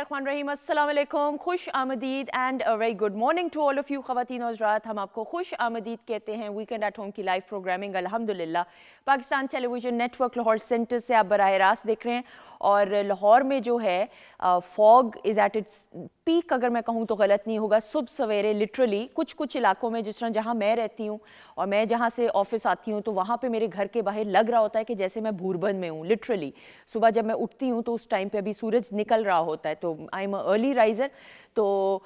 बिस्मिल्लाहिर्रहमानिर्रहीम, अस्सलाम वालेकुम, खुश आमदीद and a very good morning to all of you ख़वातीन और हज़रात। हम आपको खुश आमदीद कहते हैं वीकेंड एट होम की लाइव प्रोग्रामिंग अल्हम्दुलिल्लाह Pakistan television network Lahore centre से आप बराह रास्त देख रहे हैं। और लाहौर में जो है fog is at its peak, अगर मैं कहूँ तो गलत नहीं होगा। सुबह सवेरे लिटरली कुछ इलाकों में, जिस तरह जहाँ मैं रहती हूँ और मैं जहाँ से ऑफिस आती हूँ, तो वहाँ पे मेरे घर के बाहर लग रहा होता है कि जैसे मैं भूरबन में हूँ। लिटरली सुबह जब मैं उठती हूँ तो उस टाइम पे अभी सूरज निकल रहा होता है, तो आई एम अर्ली राइज़र, तो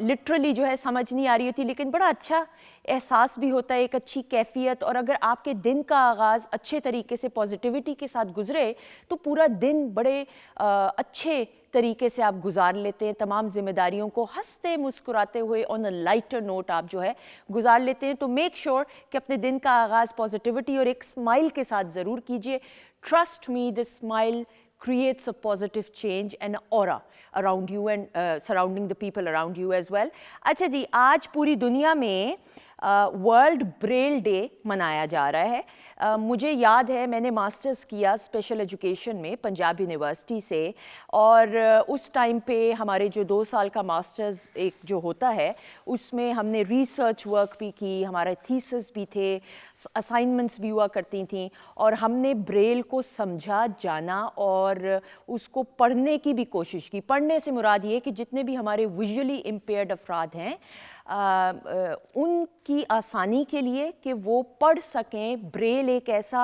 लिटरली जो है समझ नहीं आ रही होती, लेकिन बड़ा अच्छा एहसास भी होता है, एक अच्छी कैफियत। और अगर आपके दिन का आगाज़ अच्छे तरीके से पॉजिटिविटी के साथ गुजरे तो पूरा दिन बड़े अच्छे तरीके से आप गुजार लेते हैं। तमाम जिम्मेदारियों को हंसते मुस्कुराते हुए ऑन अ लाइटर नोट आप जो है गुजार लेते हैं। तो मेक श्योर कि अपने दिन का आगाज़ पॉजिटिविटी और एक स्माइल के साथ ज़रूर कीजिए। Trust me, this smile creates a positive change and aura around you and surrounding the people around you as well. अच्छा जी, आज पूरी दुनिया में वर्ल्ड ब्रेल डे मनाया जा रहा है। मुझे याद है मैंने मास्टर्स किया स्पेशल एजुकेशन में पंजाब यूनिवर्सिटी से, और उस टाइम पे हमारे जो 2 साल का मास्टर्स एक जो होता है उसमें हमने रिसर्च वर्क भी की, हमारे थीसिस भी थे, असाइनमेंट्स भी हुआ करती थी, और हमने ब्रेल को समझा, जाना और उसको पढ़ने की भी कोशिश की। पढ़ने से मुराद ये कि जितने भी हमारे विजुअली इम्पेयर्ड अफराद हैं उनकी आसानी के लिए कि वो पढ़ सकें। ब्रेल एक ऐसा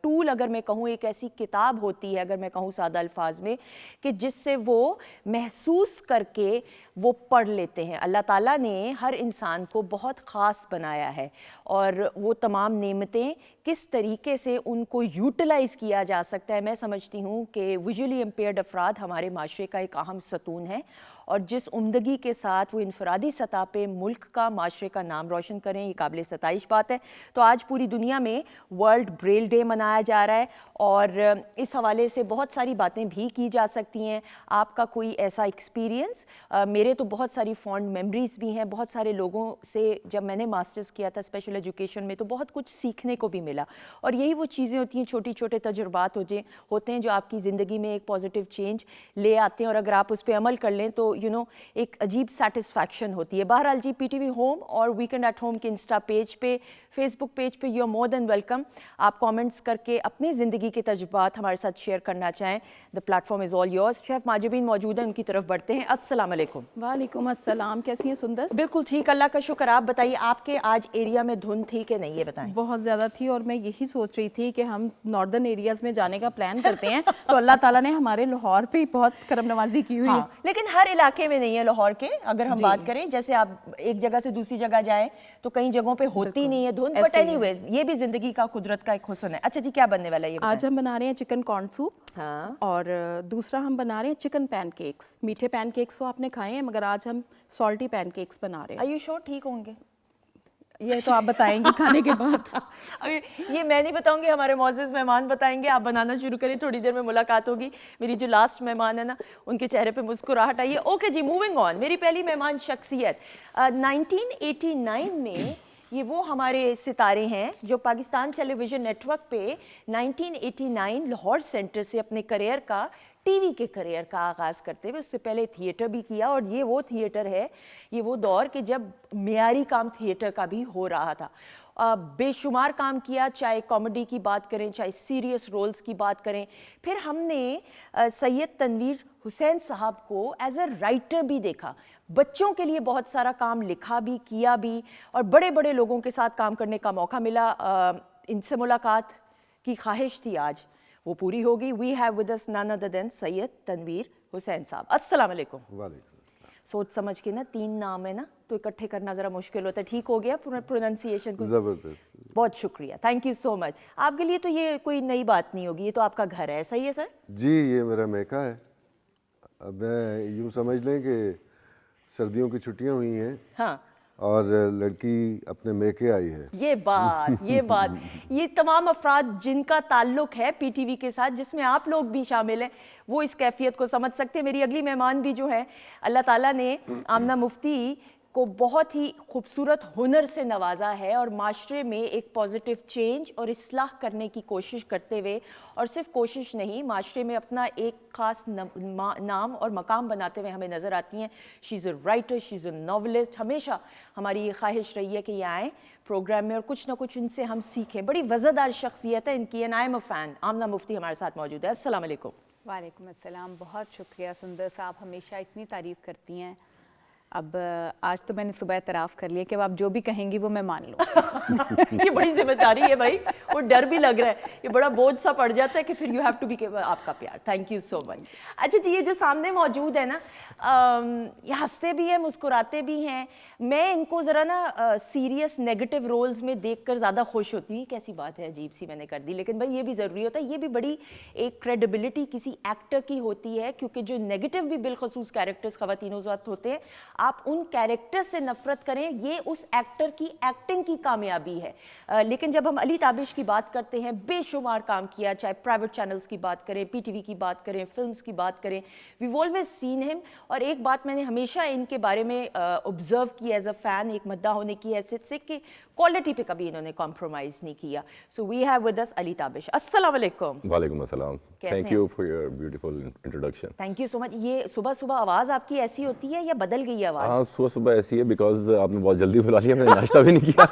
टूल, अगर मैं कहूँ एक ऐसी किताब होती है, अगर मैं कहूँ सादा अल्फाज में, कि जिससे वो महसूस करके वो पढ़ लेते हैं। अल्लाह ताला ने हर इंसान को बहुत ख़ास बनाया है, और वो तमाम नेमतें किस तरीके से उनको यूटिलाइज़ किया जा सकता है, मैं समझती हूँ कि विजुअली इम्पेयर्ड अफराद हमारे माशरे का एक अहम सतून है, और जिस उम्दगी के साथ वो इनफरादी सतह पे मुल्क का, माशरे का नाम रोशन करें, ये काबिल सताइश बात है। तो आज पूरी दुनिया में वर्ल्ड ब्रेल डे मनाया जा रहा है, और इस हवाले से बहुत सारी बातें भी की जा सकती हैं। आपका कोई ऐसा एक्सपीरियंस? मेरे तो बहुत सारी फॉन्ड मेमोरीज़ भी हैं। बहुत सारे लोगों से जब मैंने मास्टर्स किया था स्पेशल एजुकेशन में, तो बहुत कुछ सीखने को भी मिला, और यही वो चीज़ें होती हैं, छोटे छोटे तजुर्बात होते हैं जो आपकी ज़िंदगी में एक पॉजिटिव चेंज ले आते हैं, और अगर आप उस पर अमल कर लें तो एक अजीब सेटिस्फैक्शन होती है। बहरहाल जी, पीटीवी होम और वीकेंड एट होम के इंस्टा पेज पे, फेसबुक पेज पे you are more than welcome. आप कमेंट्स करके अपनी ज़िंदगी के तजुर्बात हमारे साथ शेयर करना चाहें, the platform is all yours. Chef Mahjabeen मौजूद हैं, उनकी तरफ बढ़ते हैं। अस्सलाम वालेकुम। वालेकुम अस्सलाम, कैसी हैं सुंदस? बिल्कुल ठीक, अल्लाह का शुक्र। आप बताइए, आपके आज एरिया में धुंध थी कि नहीं, ये बताएं। बहुत ज़्यादा थी, और मैं यही सोच रही थी कि हम नॉर्दर्न एरियाज़ में जाने का प्लान करते हैं तो अल्लाह ताला ने हमारे लाहौर पे बहुत करम नवाजी की हुई है। हाँ, लेकिन हर इलाके में नहीं है लाहौर के। अगर हम बात करें, जैसे आप एक जगह से दूसरी जगह जाएं तो कई जगहों पे होती नहीं है धुंध, बट एनीवेज ये भी जिंदगी का, कुदरत का एक हुस्न है। अच्छा जी, क्या बनने वाला है ये बताएं? आज हम बना रहे हैं चिकन कॉर्न सूप, हाँ, और दूसरा हम बना रहे हैं चिकन पैनकेक्स। मीठे पैनकेक्स तो आपने खाए हैं, मगर आज हम सॉल्टी पैनकेक्स बना रहे हैं। आर यू श्योर ठीक होंगे? ये तो आप बताएंगे खाने के बाद। अभी ये मैं नहीं बताऊंगी, हमारे मौजूद मेहमान बताएंगे। आप बनाना शुरू करें, थोड़ी देर में मुलाकात होगी। मेरी जो लास्ट मेहमान है ना, उनके चेहरे पे मुस्कुराहट आई है। ओके जी, मूविंग ऑन। मेरी पहली मेहमान शख्सियत 1989 में, ये वो हमारे सितारे हैं जो पाकिस्तान टेलीविज़न नेटवर्क पे 1989 लाहौर सेंटर से अपने करियर का, टीवी के करियर का आगाज़ करते हुए, उससे पहले थिएटर भी किया। और ये वो थिएटर है, ये वो दौर कि जब मेयारी काम थिएटर का भी हो रहा था। बेशुमार काम किया, चाहे कॉमेडी की बात करें, चाहे सीरियस रोल्स की बात करें। फिर हमने सैयद तनवीर हुसैन साहब को एज अ राइटर भी देखा। बच्चों के लिए बहुत सारा काम लिखा भी, किया भी, और बड़े बड़े लोगों के साथ काम करने का मौका मिला। इनसे मुलाकात की ख्वाहिश थी, आज वो पूरी होगी। We have with us none other than Syed Tanveer Hussain साहब। अस्सलाम वालेकुम। वालेकुम। सोच समझ के ना, 3 नाम है ना, तो इकट्ठे करना ज़रा मुश्किल होता है। ठीक हो गया प्रोनाउंसिएशन को? ज़बरदस्त, बहुत शुक्रिया, थैंक यू सो मच। आपके लिए तो ये कोई नई बात नहीं होगी, ये तो आपका घर है, सही है सर? जी, ये मेरा मेका है। अब मैं यूँ समझ लें कि सर्दियों की छुट्टियाँ हुई हैं, हाँ, और लड़की अपने मेके आई है। ये बात ये तमाम अफराद जिनका ताल्लुक है पीटीवी के साथ, जिसमें आप लोग भी शामिल हैं, वो इस कैफियत को समझ सकते हैं। मेरी अगली मेहमान भी जो है, अल्लाह ताला ने आमना मुफ्ती को बहुत ही खूबसूरत हुनर से नवाजा है और माशरे में एक पॉजिटिव चेंज और इस्लाह करने की कोशिश करते हुए, और सिर्फ कोशिश नहीं, माशरे में अपना एक ख़ास नाम और मकाम बनाते हुए हमें नज़र आती हैं. She is a writer, she is a novelist. हमेशा हमारी ये ख्वाहिश रही है कि ये आएँ प्रोग्राम में और कुछ ना कुछ इनसे हम सीखें. बड़ी वज़ादार शख्सियत है इनकी, and I am a fan. Amna Mufti हमारे साथ मौजूद है. अस्सलाम वालेकुम. वालेकुम अस्सलाम. बहुत शुक्रिया सुंदर साहब, हमेशा इतनी तारीफ़ करती हैं. अब आज तो मैंने सुबह एतराफ़ कर लिया कि अब आप जो भी कहेंगी वो मैं मान लूँ. ये बड़ी जिम्मेदारी है भाई, वो डर भी लग रहा है, ये बड़ा बोझ सा पड़ जाता है कि फिर यू हैव टू बी. आपका प्यार, थैंक यू सो मच. अच्छा जी, ये जो सामने मौजूद है ना, ये हंसते भी हैं, मुस्कुराते भी हैं. मैं इनको ज़रा ना सीरियस नेगेटिव रोल्स में देखकर ज़्यादा खुश होती हूँ. कैसी बात है, अजीब सी मैंने कर दी, लेकिन भाई ये भी ज़रूरी होता है. ये भी बड़ी एक क्रेडिबिलिटी किसी एक्टर की होती है, क्योंकि जो नेगेटिव भी बिलखसूस कैरेक्टर्स ख़वातीनों ज़ात होते हैं, आप उन कैरेक्टर्स से नफरत करें, ये उस एक्टर की एक्टिंग की कामयाबी है. लेकिन जब हम अली ताबिश की बात करते हैं, बेशुमार काम किया, चाहे प्राइवेट चैनल्स की बात करें, पीटीवी की बात करें, फिल्म्स की बात करें, वी ऑलवेज सीन हिम. और एक बात मैंने हमेशा इनके बारे में ऑब्जर्व की एज अ फ़ैन, एक मद्दा होने की हैसियत से, कि क्वालिटी पे कभी इन्होंने कॉम्प्रोमाइज़ नहीं किया. So we have with us Ali Tabish. अस्सलाम वालेकुम. वालेकुम अस्सलाम. Thank you for your beautiful introduction. Thank you so much. ये सुबह सुबह आवाज़ आपकी ऐसी होती है या बदल गई है आवाज़? हाँ, सुबह सुबह ऐसी है बिकॉज आपने बहुत जल्दी बुला लिया, मैंने नाश्ता भी नहीं किया.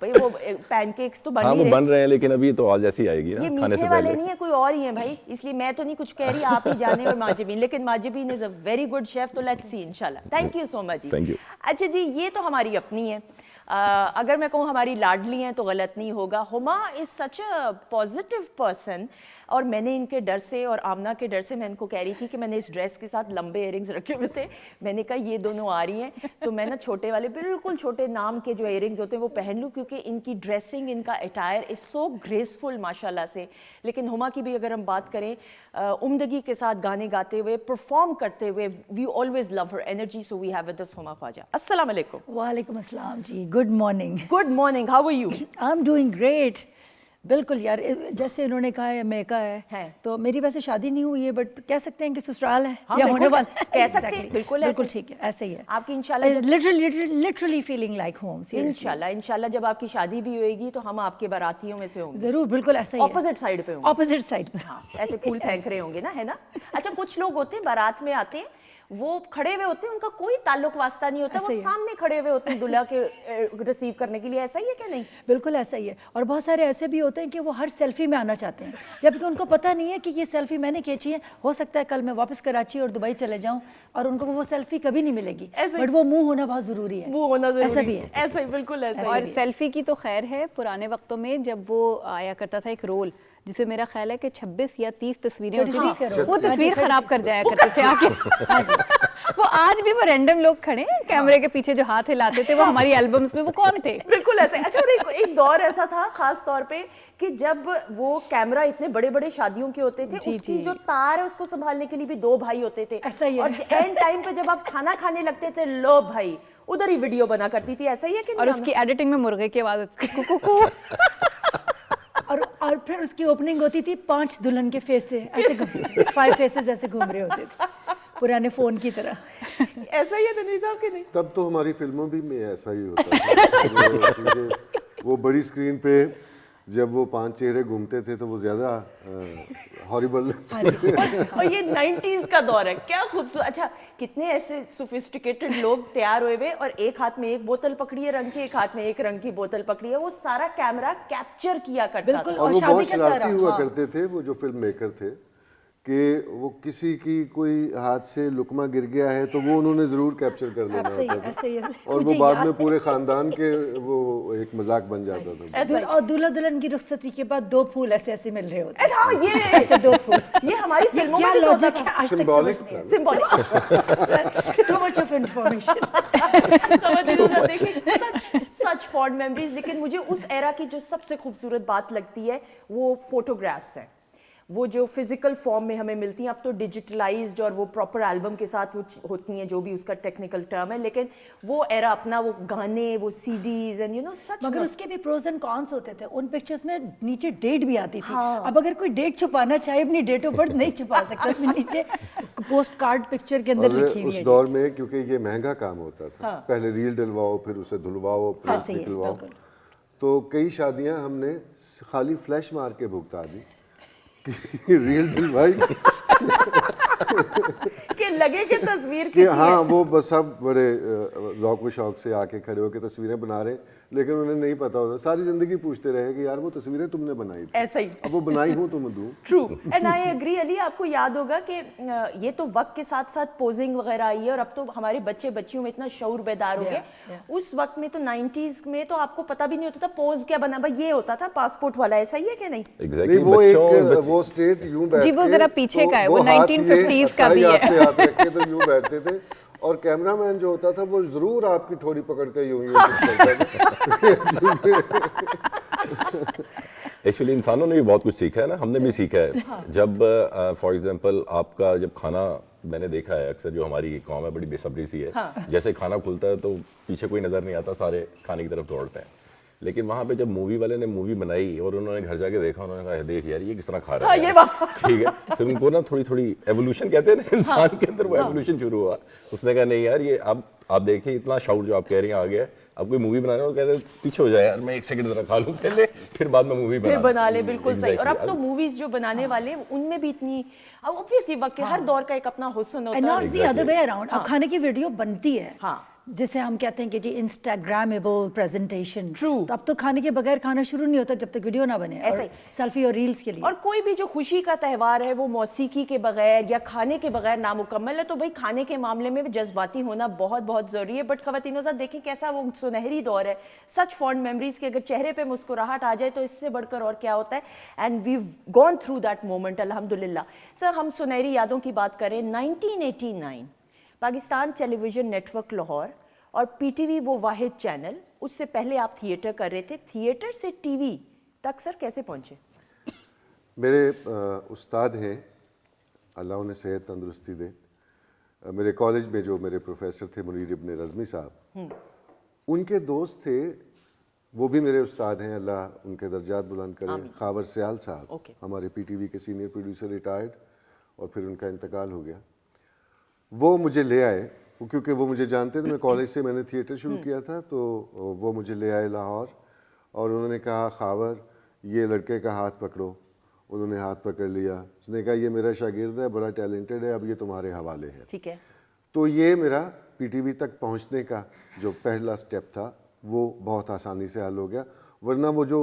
भाई वो पैनकेक्स तो बन हाँ, ही वो रहे. बन रहे हैं, लेकिन अभी तो आज ऐसी आएगी ये ना खाने मीठे से वाले पहले. नहीं है, कोई और ही है भाई, इसलिए मैं तो नहीं कुछ कह रही, आप ही जाने. और माजिबीन, लेकिन Mahjabeen is a very good chef, तो लेट्स सी इंशाल्लाह. Thank you so much. Thank you. अच्छा जी, ये तो हमारी अपनी है. अगर मैं कहूँ हमारी लाडली हैं तो गलत नहीं होगा. Huma is such a positive person, और मैंने इनके डर से और आमना के डर से मैं इनको कह रही थी कि मैंने इस ड्रेस के साथ लंबे इयरिंग्स रखे हुए थे. मैंने कहा ये दोनों आ रही हैं तो मैं ना छोटे वाले, बिल्कुल छोटे नाम के जो इयरिंग्स होते हैं वो पहन लूँ, क्योंकि इनकी ड्रेसिंग, इनका अटायर इज़ सो ग्रेसफुल माशाल्लाह से. लेकिन हुमा की भी अगर हम बात करें, उम्दगी के साथ गाने गाते हुए, परफॉर्म करते हुए, we always love her energy. So we have with us Huma Khawaja. अस्सलाम वालेकुम. वालेकुम अस्सलाम जी. Good morning. Good morning, how are you? I am doing great. बिल्कुल यार, जैसे इन्होंने कहा है मेका है, तो मेरी वैसे शादी नहीं हुई है, बट कह सकते हैं कि ससुराल है. हाँ, या होने वाला है. कह सकते हैं, बिल्कुल बिल्कुल ठीक है, ऐसे ही है आपकी. इंशाल्लाह लिटरली फीलिंग लाइक होम. इंशाल्लाह जब आपकी शादी भी होएगी तो हम आपके बारातियों में से होंगे. जरूर, बिल्कुल ऐसा ही है. ऑपोजिट साइड पे होंगे. ऑपोजिट साइड पे. हाँ, ऐसे फूल फेंक रहे होंगे ना, है ना. अच्छा, कुछ लोग होते हैं बारात में आते हैं, वो खड़े हुए होते हैं, उनका कोई ताल्लुक वास्ता नहीं होता, वो सामने खड़े हुए होते हैं दूल्हा के रिसीव करने के लिए. ऐसा ही है क्या? नहीं, बिल्कुल ऐसा ही है. और बहुत सारे ऐसे भी होते हैं कि वो हर सेल्फी में आना चाहते हैं, जबकि उनको पता नहीं है कि ये सेल्फी मैंने खींची है. हो सकता है कल मैं वापस कराची और दुबई चले जाऊं और उनको वो सेल्फी कभी नहीं मिलेगी, बट वो मुंह होना बहुत जरूरी है. वो होना जरूरी, ऐसा भी है. ऐसा ही, बिल्कुल ऐसा. और सेल्फी की तो खैर है, पुराने वक्तों में जब वो आया करता था एक रोल, जिसमें मेरा ख्याल है कि 26 या 30 तस्वीरें होती थी, वो तस्वीर खराब कर जाया करते थे आके. वो आज भी वो रैंडम लोग खड़े हैं कैमरे के पीछे जो हाथ हिलाते थे, वो हमारी एल्बम्स में वो कौन थे? बिल्कुल ऐसे. अच्छा, और एक दौर ऐसा था खास तौर पे कि जब वो कैमरा इतने बड़े बड़े शादियों के होते थे, उसकी जो तार है उसको संभालने के लिए भी 2 भाई होते थे. ऐसा ही है. और एंड टाइम पे जब आप खाना खाने लगते थे, लो भाई, उधर ही वीडियो बना करती थी. ऐसा ही है कि और उसकी एडिटिंग में मुर्गे की आवाज और फिर उसकी ओपनिंग होती थी 5 दुल्हन के फेस से, ऐसे 5 फेसेस ऐसे घूम रहे होते थे, पुराने फोन की तरह. ऐसा ही है तनवीर साहब के? नहीं, तब तो हमारी फिल्मों भी में ऐसा ही होता था. क्योंकि वो बड़ी स्क्रीन पे जब वो 5 चेहरे घूमते थे तो वो ज़्यादा हॉरिबल. और ये 90s का दौर है, क्या खूबसूरत. अच्छा, कितने ऐसे सोफिस्टिकेटेड लोग तैयार हुए हुए और एक हाथ में एक बोतल पकड़ी है रंग की, एक हाथ में एक रंग की बोतल पकड़ी है, वो सारा कैमरा कैप्चर किया करता था. और वो बहुत शरारती हुआ करते थे वो जो फिल्म मेकर थे, कि वो किसी की कोई हाथ से लुकमा गिर गया है तो वो उन्होंने जरूर कैप्चर कर लेना होता था, और वो बाद में पूरे खानदान के वो एक मजाक बन जाता था. और दूल्हा दुल्हन की रुखसती के बाद 2 फूल ऐसे ऐसे मिल रहे होते. हाँ, ये ऐसे 2 फूल. ये हमारी फिल्मों में भी होता था. आज तक समझ नहीं आया. Symbolic. Too much of information. देखिए, सच फॉन्ड मेमोरीज. लेकिन मुझे उस एरा की जो सबसे खूबसूरत बात लगती है वो फोटोग्राफ्स हैं, वो जो फिजिकल फॉर्म में हमें मिलती हैं. अब तो डिजिटलाइज्ड और वो प्रॉपर एल्बम के साथ वो होती हैं, जो भी उसका टेक्निकल टर्म है, लेकिन वो एरा अपना, वो गाने, वो CDs and you know such. मगर उसके भी प्रोज एंड कॉन्स होते थे. उन पिक्चर्स में नीचे डेट भी आती थी. अब अगर कोई डेट छुपाना चाहे, अपनी डेट ऑफ बर्थ नहीं छुपा सकता, उसमें नीचे पोस्ट कार्ड पिक्चर के अंदर और लिखी हुई उस है। दौर में क्योंकि ये महंगा काम होता था, पहले रील डलवाओ, फिर उसे धुलवाओ, प्रिंट सही है, निकलवाओ, बिल्कुल। तो कई शादियां हमने खाली फ्लैश मार के भुगता दी कि रील डलवाई कि लगे कि तस्वीर कि की हाँ वो बस सब बड़े ज़ौक़ व शौक़ से आके खड़े होकर तस्वीरें बना रहे, लेकिन उन्हें नहीं पता होता, सारी ज़िंदगी पूछते रहे कि यार वो तस्वीरें तुमने बनाई थी, ऐसा ही। अब वो बनाई हूँ तो मैं दूँ। True and I agree Ali, आपको याद होगा कि ये तो वक्त के साथ साथ पोजिंग वगैरह आई है और अब तो हमारे बच्चे बच्चियों में इतना शऊर बेदार हो गए। उस वक्त में तो 90s में तो आपको पता भी नहीं होता था पोज क्या बना, भाई ये होता था पासपोर्ट वाला, ऐसा ही है कि नहीं? एग्जैक्टली नहीं, वो एक वो स्टेट यूं बैठ जी, वो के, जरा पीछे तो का है, वो हाथ 1950s का भी ये है। हाथ रखे तो यूं बैठते थे, और कैमरामैन जो होता था वो जरूर आपकी थोड़ी पकड़ के यूं यूं एक्चुअली इंसानों ने भी बहुत कुछ सीखा है ना, हमने भी सीखा है। जब फॉर एग्जांपल आपका जब खाना, मैंने देखा है अक्सर जो हमारी कौम है बड़ी बेसब्री सी है, जैसे खाना खुलता है तो पीछे कोई नज़र नहीं आता, सारे खाने की तरफ दौड़ते हैं। लेकिन वहाँ पे जब मूवी वाले ने मूवी बनाई और उन्होंने घर जाके देखा, उन्होंने कहा देख यार ये किस तरह खा रहा है, ठीक है, फिर उनको ना थोड़ी थोड़ी एवोल्यूशन कहते हैं ना इंसान के अंदर, वो एवोल्यूशन शुरू हुआ। उसने कहा नहीं यार ये अब आप देखिए इतना शाउर जो आप कह रही हैं आ गया, अब कोई मूवी बनाना, वो कह रहे पीछे हो जाए यार, मैं एक सेकंड जरा खा लूं पहले, फिर बाद में मूवी फिर बना ले, बिल्कुल सही। और अब तो मूवीज जो बनाने वाले उनमें भी इतनी, अब ऑब्वियसली वक्त के हर दौर का एक अपना हुस्न होता एंड है। Not the other way around. अब खाने की वीडियो बनती है, हाँ। जिसे हम कहते हैं कि जी इंस्टाग्रामेबल प्रेजेंटेशन। True। तो अब तो खाने के बगैर खाना शुरू नहीं होता जब तक वीडियो ना बने, ऐसे ही। सेल्फी और रील्स के लिए। और कोई भी जो खुशी का त्यौहार है वो मौसीकी के बगैर या खाने के बगैर नामुकम्मल है, तो भाई खाने के मामले में जज्बाती होना बहुत बहुत ज़रूरी है। बट ख़वातीनो साहब देखें कैसा वो सुनहरी दौर है, सच फॉन्ड मेमोरीज के, अगर चेहरे पे मुस्कुराहट आ जाए तो इससे बढ़कर और क्या होता है। And we gone through that moment अल्हम्दुलिल्लाह। सर हम सुनहरी यादों की बात करें, 1989 पाकिस्तान टेलीविज़न नेटवर्क लाहौर और पीटीवी वो वाहिद चैनल, उससे पहले आप थिएटर कर रहे थे, थिएटर से टीवी तक सर कैसे पहुंचे? मेरे उस्ताद हैं, अल्लाह उन्हें सेहत तंदुरुस्ती दे, मेरे कॉलेज में जो मेरे प्रोफेसर थे मुनीर इब्न रज़मी साहब, उनके दोस्त थे, वो भी मेरे उस्ताद हैं, अल्लाह उनके दर्जात बुलंद करे, खावर सियाल साहब, हमारे पीटीवी के सीनियर प्रोड्यूसर, रिटायर्ड, और फिर उनका इंतकाल हो गया। वो मुझे ले आए, क्योंकि वो मुझे जानते थे, मैं कॉलेज से मैंने थिएटर शुरू किया था, तो वो मुझे ले आए लाहौर, और उन्होंने कहा खावर ये लड़के का हाथ पकड़ो। उन्होंने हाथ पकड़ लिया, उसने कहा ये मेरा शागिर्द है, बड़ा टैलेंटेड है, अब ये तुम्हारे हवाले है। ठीक है। तो ये मेरा पीटीवी तक पहुंचने का जो पहला स्टेप था वो बहुत आसानी से हल हो गया, वरना वो जो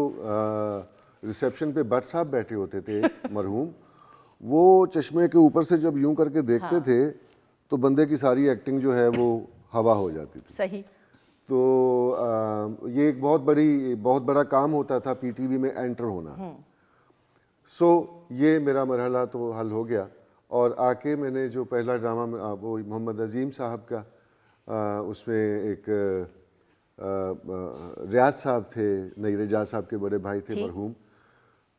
रिसेप्शन पे भट्ट साहब बैठे होते थे मरहूम, वो चश्मे के ऊपर से जब यूं करके देखते थे तो बंदे की सारी एक्टिंग जो है वो हवा हो जाती थी। सही। तो ये एक बहुत बड़ा काम होता था पीटीवी में एंटर होना। सो ये मेरा मरहला तो हल हो गया, और आके मैंने जो पहला ड्रामा वो मोहम्मद अजीम साहब का, उसमें एक रियाज साहब थे, नई रियाज साहब के बड़े भाई थे मरहूम,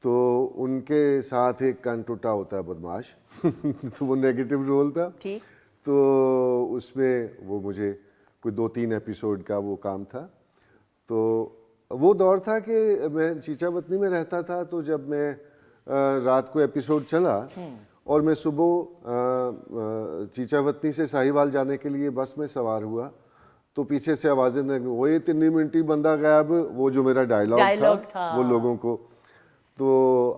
तो उनके साथ एक कान टूटा होता है बदमाश तो वो नेगेटिव रोल था। ठीक। तो उसमें वो मुझे कोई 2-3 एपिसोड का वो काम था। तो वो दौर था कि मैं चीचावतनी में रहता था, तो जब मैं रात को एपिसोड चला और मैं सुबह चीचावतनी से साहिवाल जाने के लिए बस में सवार हुआ, तो पीछे से आवाज़ें लगी, वो ये 3 मिनटी बंदा गायब, वो जो मेरा डायलॉग था वो लोगों को। तो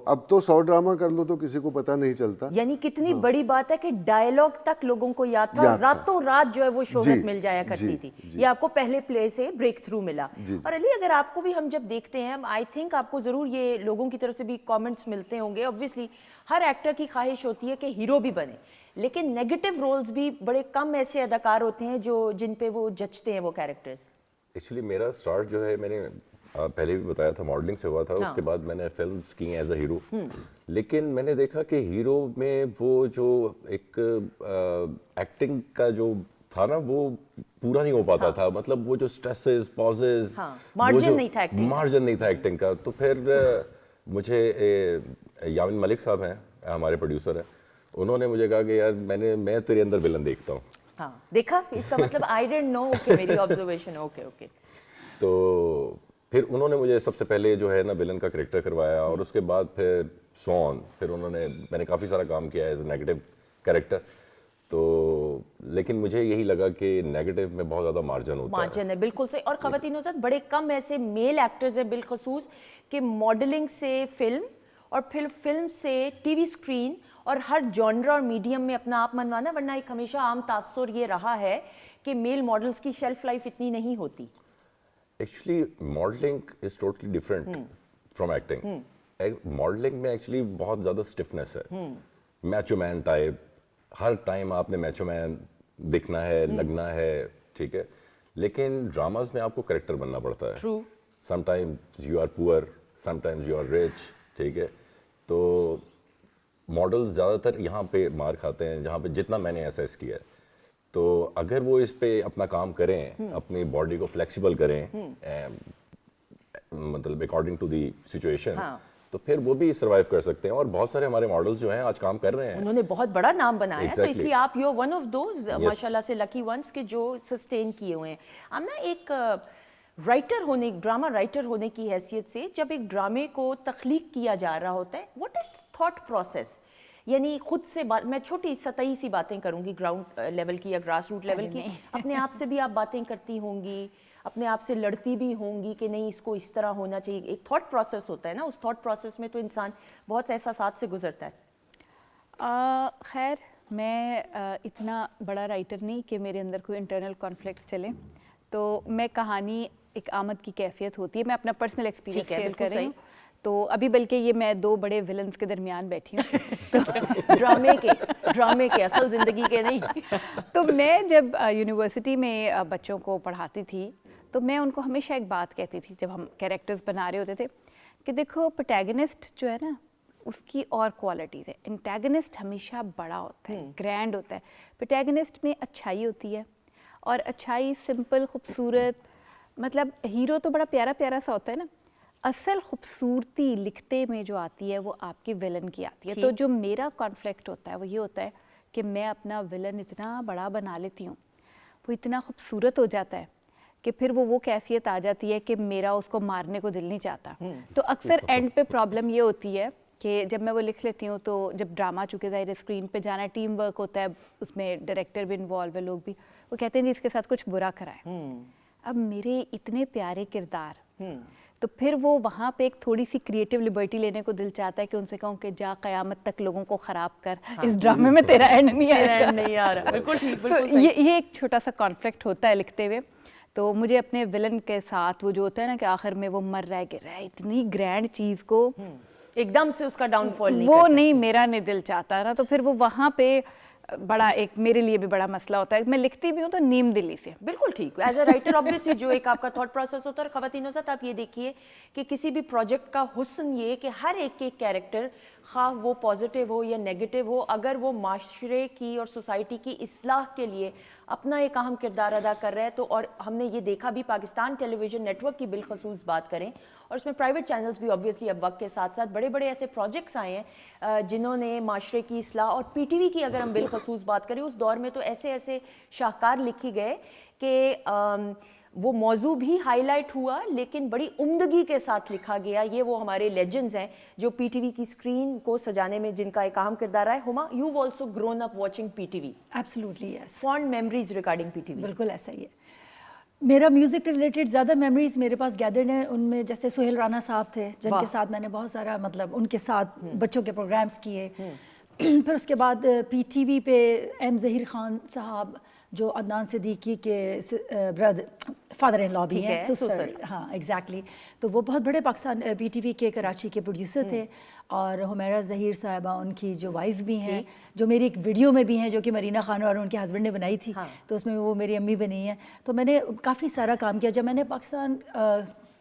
अब तो 100 ड्रामा कर लो तो किसी को पता नहीं चलता। यानी कितनी बड़ी बात है कि डायलॉग तक लोगों को याद था, और रातों रात जो है वो शोहरत मिल जाया करती थी। ये आपको पहले प्ले से ब्रेक थ्रू मिला। और अली अगर आपको भी हम जब देखते हैं, आई थिंक आपको ज़रूर ये लोगों की तरफ से भी कमेंट्स मिलते होंगे, ऑब्वियसली हर एक्टर की ख्वाहिश होती है कि हीरो भी बने, लेकिन नेगेटिव रोल्स भी बड़े कम ऐसे अदाकार होते हैं जो जिन पे वो जचते हैं वो कैरेक्टर्स। एक्चुअली मेरा स्टार्ट जो है, मैंने पहले भी बताया था, मॉडलिंग से हुआ था। उसके बाद मैंने फिल्म्स की एज अ हीरो, लेकिन मैंने देखा कि हीरो में वो जो एक एक्टिंग का जो था ना वो पूरा नहीं हो पाता था। मतलब वो जो स्ट्रेसेस, पॉजेस, मार्जिन नहीं था एक्टिंग, मार्जिन नहीं था एक्टिंग का। तो फिर मुझे यामिन मलिक साहब हैं, हमारे प्रोड्यूसर हैं, उन्होंने मुझे कहा कि यार मैं तेरे अंदर विलन देखता हूँ। हाँ, देखा, इसका मतलब आई डिडंट नो, ओके, मेरी ऑब्जर्वेशन, ओके ओके। तो फिर उन्होंने मुझे सबसे पहले जो है ना विलन का कैरेक्टर करवाया, और उसके बाद फिर सॉन, फिर मैंने काफ़ी सारा काम किया एज ए नेगेटिव कैरेक्टर। تو لیکن مجھے یہی لگا کہ نیگیٹو میں بہت زیادہ مارجن ہوتا ہے. مارجن ہے, بالکل صحیح. اور خواتین حضرات بڑے کم ایسے میل ایکٹرز ہیں بالخصوص کہ ماڈلنگ سے فلم اور پھر فلم سے ٹی وی اسکرین اور ہر جانرا اور میڈیم میں اپنا آپ منوانا, ورنہ ایک ہمیشہ عام تاثر یہ رہا ہے کہ میل ماڈلز کی شیلف لائف اتنی نہیں ہوتی. Actually modelling is totally different from acting. Modelling میں ایکچولی بہت زیادہ اسٹفنس ہے, میچو مین ٹائپ, ہر ٹائم آپ نے میچو مین دکھنا ہے, لگنا ہے, ٹھیک ہے. لیکن ڈراماز میں آپ کو کریکٹر بننا پڑتا ہے. True. Sometimes you are poor, sometimes you are rich, ٹھیک ہے. تو ماڈل زیادہ تر یہاں پہ مار کھاتے ہیں جہاں پہ جتنا میں نے ایسیس کیا ہے. تو اگر وہ اس پہ اپنا کام کریں, اپنی باڈی کو فلیکسیبل کریں, مطلب اکارڈنگ ٹو دی سچویشن, تو پھر وہ بھی سروائیو کر سکتے ہیں. اور بہت سارے ہمارے ماڈلز جو ہیں آج کام کر رہے ہیں, انہوں نے بہت بڑا نام بنایا ہے, تو اس لیے آپ یو ون آف دوز ماشاءاللہ سے لکی ونس کے جو سسٹین کیے ہوئے ہیں. آمنہ, ایک رائٹر ہونے, ڈرامہ رائٹر ہونے کی حیثیت سے جب ایک ڈرامے کو تخلیق کیا جا رہا ہوتا ہے, واٹ از تھاٹ پروسیس؟ یعنی خود سے بات, میں چھوٹی سطحی سی باتیں کروں گی, گراؤنڈ لیول کی یا گراس روٹ لیول کی, اپنے آپ سے بھی آپ باتیں کرتی ہوں گی, اپنے آپ سے لڑتی بھی ہوں گی کہ نہیں اس کو اس طرح ہونا چاہیے. ایک تھاٹ پروسیس ہوتا ہے نا, اس تھاٹ پروسیس میں تو انسان بہت احساسات سے گزرتا ہے. خیر, میں اتنا بڑا رائٹر نہیں کہ میرے اندر کوئی انٹرنل کانفلکٹس چلیں, تو میں کہانی ایک آمد کی کیفیت ہوتی ہے. میں اپنا پرسنل ایکسپیرینس شیئر کر رہی ہوں. تو ابھی بلکہ یہ میں دو بڑے ولنز کے درمیان بیٹھی ہوں, ڈرامے کے اصل زندگی کے نہیں. تو میں جب یونیورسٹی میں بچوں کو پڑھاتی تھی تو میں ان کو ہمیشہ ایک بات کہتی تھی جب ہم کیریکٹرز بنا رہے ہوتے تھے کہ دیکھو پروٹیگنسٹ جو ہے نا اس کی اور کوالٹیز ہے. انٹیگنسٹ ہمیشہ بڑا ہوتا ہے, گرینڈ ہوتا ہے. پروٹیگنسٹ میں اچھائی ہوتی ہے, اور اچھائی سمپل خوبصورت, مطلب ہیرو تو بڑا پیارا پیارا سا ہوتا ہے نا. اصل خوبصورتی لکھتے میں جو آتی ہے وہ آپ کے ولن کی آتی ہے. تو جو میرا کانفلکٹ ہوتا ہے وہ یہ ہوتا ہے کہ میں اپنا ولن اتنا بڑا بنا لیتی ہوں, وہ اتنا خوبصورت ہو جاتا ہے کہ پھر وہ کیفیت آ جاتی ہے کہ میرا اس کو مارنے کو دل نہیں چاہتا. تو اکثر اینڈ پہ پرابلم یہ ہوتی ہے کہ جب میں وہ لکھ لیتی ہوں تو جب ڈرامہ چونکہ ظاہر اسکرین پہ جانا ہے, ٹیم ورک ہوتا ہے, اس میں ڈائریکٹر بھی انوالو ہے, لوگ بھی, وہ کہتے ہیں جی اس کے ساتھ کچھ برا کرا ہے. اب میرے اتنے پیارے کردار, تو پھر وہ وہاں پہ ایک تھوڑی سی کریٹیو لبرٹی لینے کو دل چاہتا ہے کہ ان سے کہوں کہ جا قیامت تک لوگوں کو خراب کر, اس ڈرامے میں تیرا اینڈ نہیں آ رہا. بالکل ٹھیک. تو یہ ایک چھوٹا سا کانفلکٹ ہوتا ہے لکھتے ہوئے. تو مجھے اپنے ولن کے ساتھ وہ جو ہوتا ہے نا کہ آخر میں وہ مر رہا ہے, گر رہا ہے, اتنی گرینڈ چیز کو ایک دم سے اس کا ڈاؤن فال نہیں, وہ نہیں, میرا نہیں دل چاہتا نا. تو پھر وہ وہاں پہ بڑا ایک میرے لیے بھی بڑا مسئلہ ہوتا ہے. میں لکھتی بھی ہوں تو نیم دلی سے. بالکل ٹھیک. ایز اے رائٹر آبویسلی جو ایک آپ کا تھاٹ پروسیس ہوتا ہے. اور خواتین حضرات آپ یہ دیکھیے کہ کسی بھی پروجیکٹ کا حسن یہ کہ ہر ایک کے کیریکٹر, خواہ وہ پازیٹیو ہو یا نیگیٹو ہو, اگر وہ معاشرے کی اور سوسائٹی کی اصلاح کے لیے اپنا ایک اہم کردار ادا کر رہا ہے. تو اور ہم نے یہ دیکھا بھی, Pakistan television net work کی بالخصوص بات کریں, اور اس میں پرائیویٹ چینلز بھی آبویسلی اب وقت کے ساتھ ساتھ بڑے بڑے ایسے پروجیکٹس آئے ہیں جنہوں نے معاشرے کی اصلاح, اور پی ٹی وی کی اگر ہم بالخصوص بات کریں اس دور میں تو ایسے ایسے شاہکار لکھی گئے کہ وہ موضوع بھی ہائی لائٹ ہوا لیکن بڑی عمدگی کے ساتھ لکھا گیا. یہ وہ ہمارے لیجنڈز ہیں جو پی ٹی وی کی اسکرین کو سجانے میں جن کا ایک اہم کردار ہے. ہما, you've also grown up watching PTV. Absolutely, yes. Fond memories regarding PTV. بالکل ایسا ہی ہے. میرا میوزک ریلیٹڈ زیادہ میموریز میرے پاس گیدرڈ ہیں. ان میں جیسے سہیل رانا صاحب تھے جن کے ساتھ میں نے بہت سارا مطلب ان کے ساتھ بچوں کے پروگرامز کیے. پھر اس کے بعد پی ٹی وی پہ ایم ظہیر خان صاحب جو عدنان صدیقی کے فادر ان لا بھی ہیں, سسر, ہاں ایگزیکٹلی. تو وہ بہت بڑے پاکستان پی ٹی وی کے کراچی کے پروڈیوسر تھے. اور حمیرہ ظہیر صاحبہ ان کی جو وائف بھی ہیں, جو میری ایک ویڈیو میں بھی ہیں جو کہ مرینا خان اور ان کے ہسبینڈ نے بنائی تھی, تو اس میں وہ میری امی بنی ہیں. تو میں نے کافی سارا کام کیا. جب میں نے پاکستان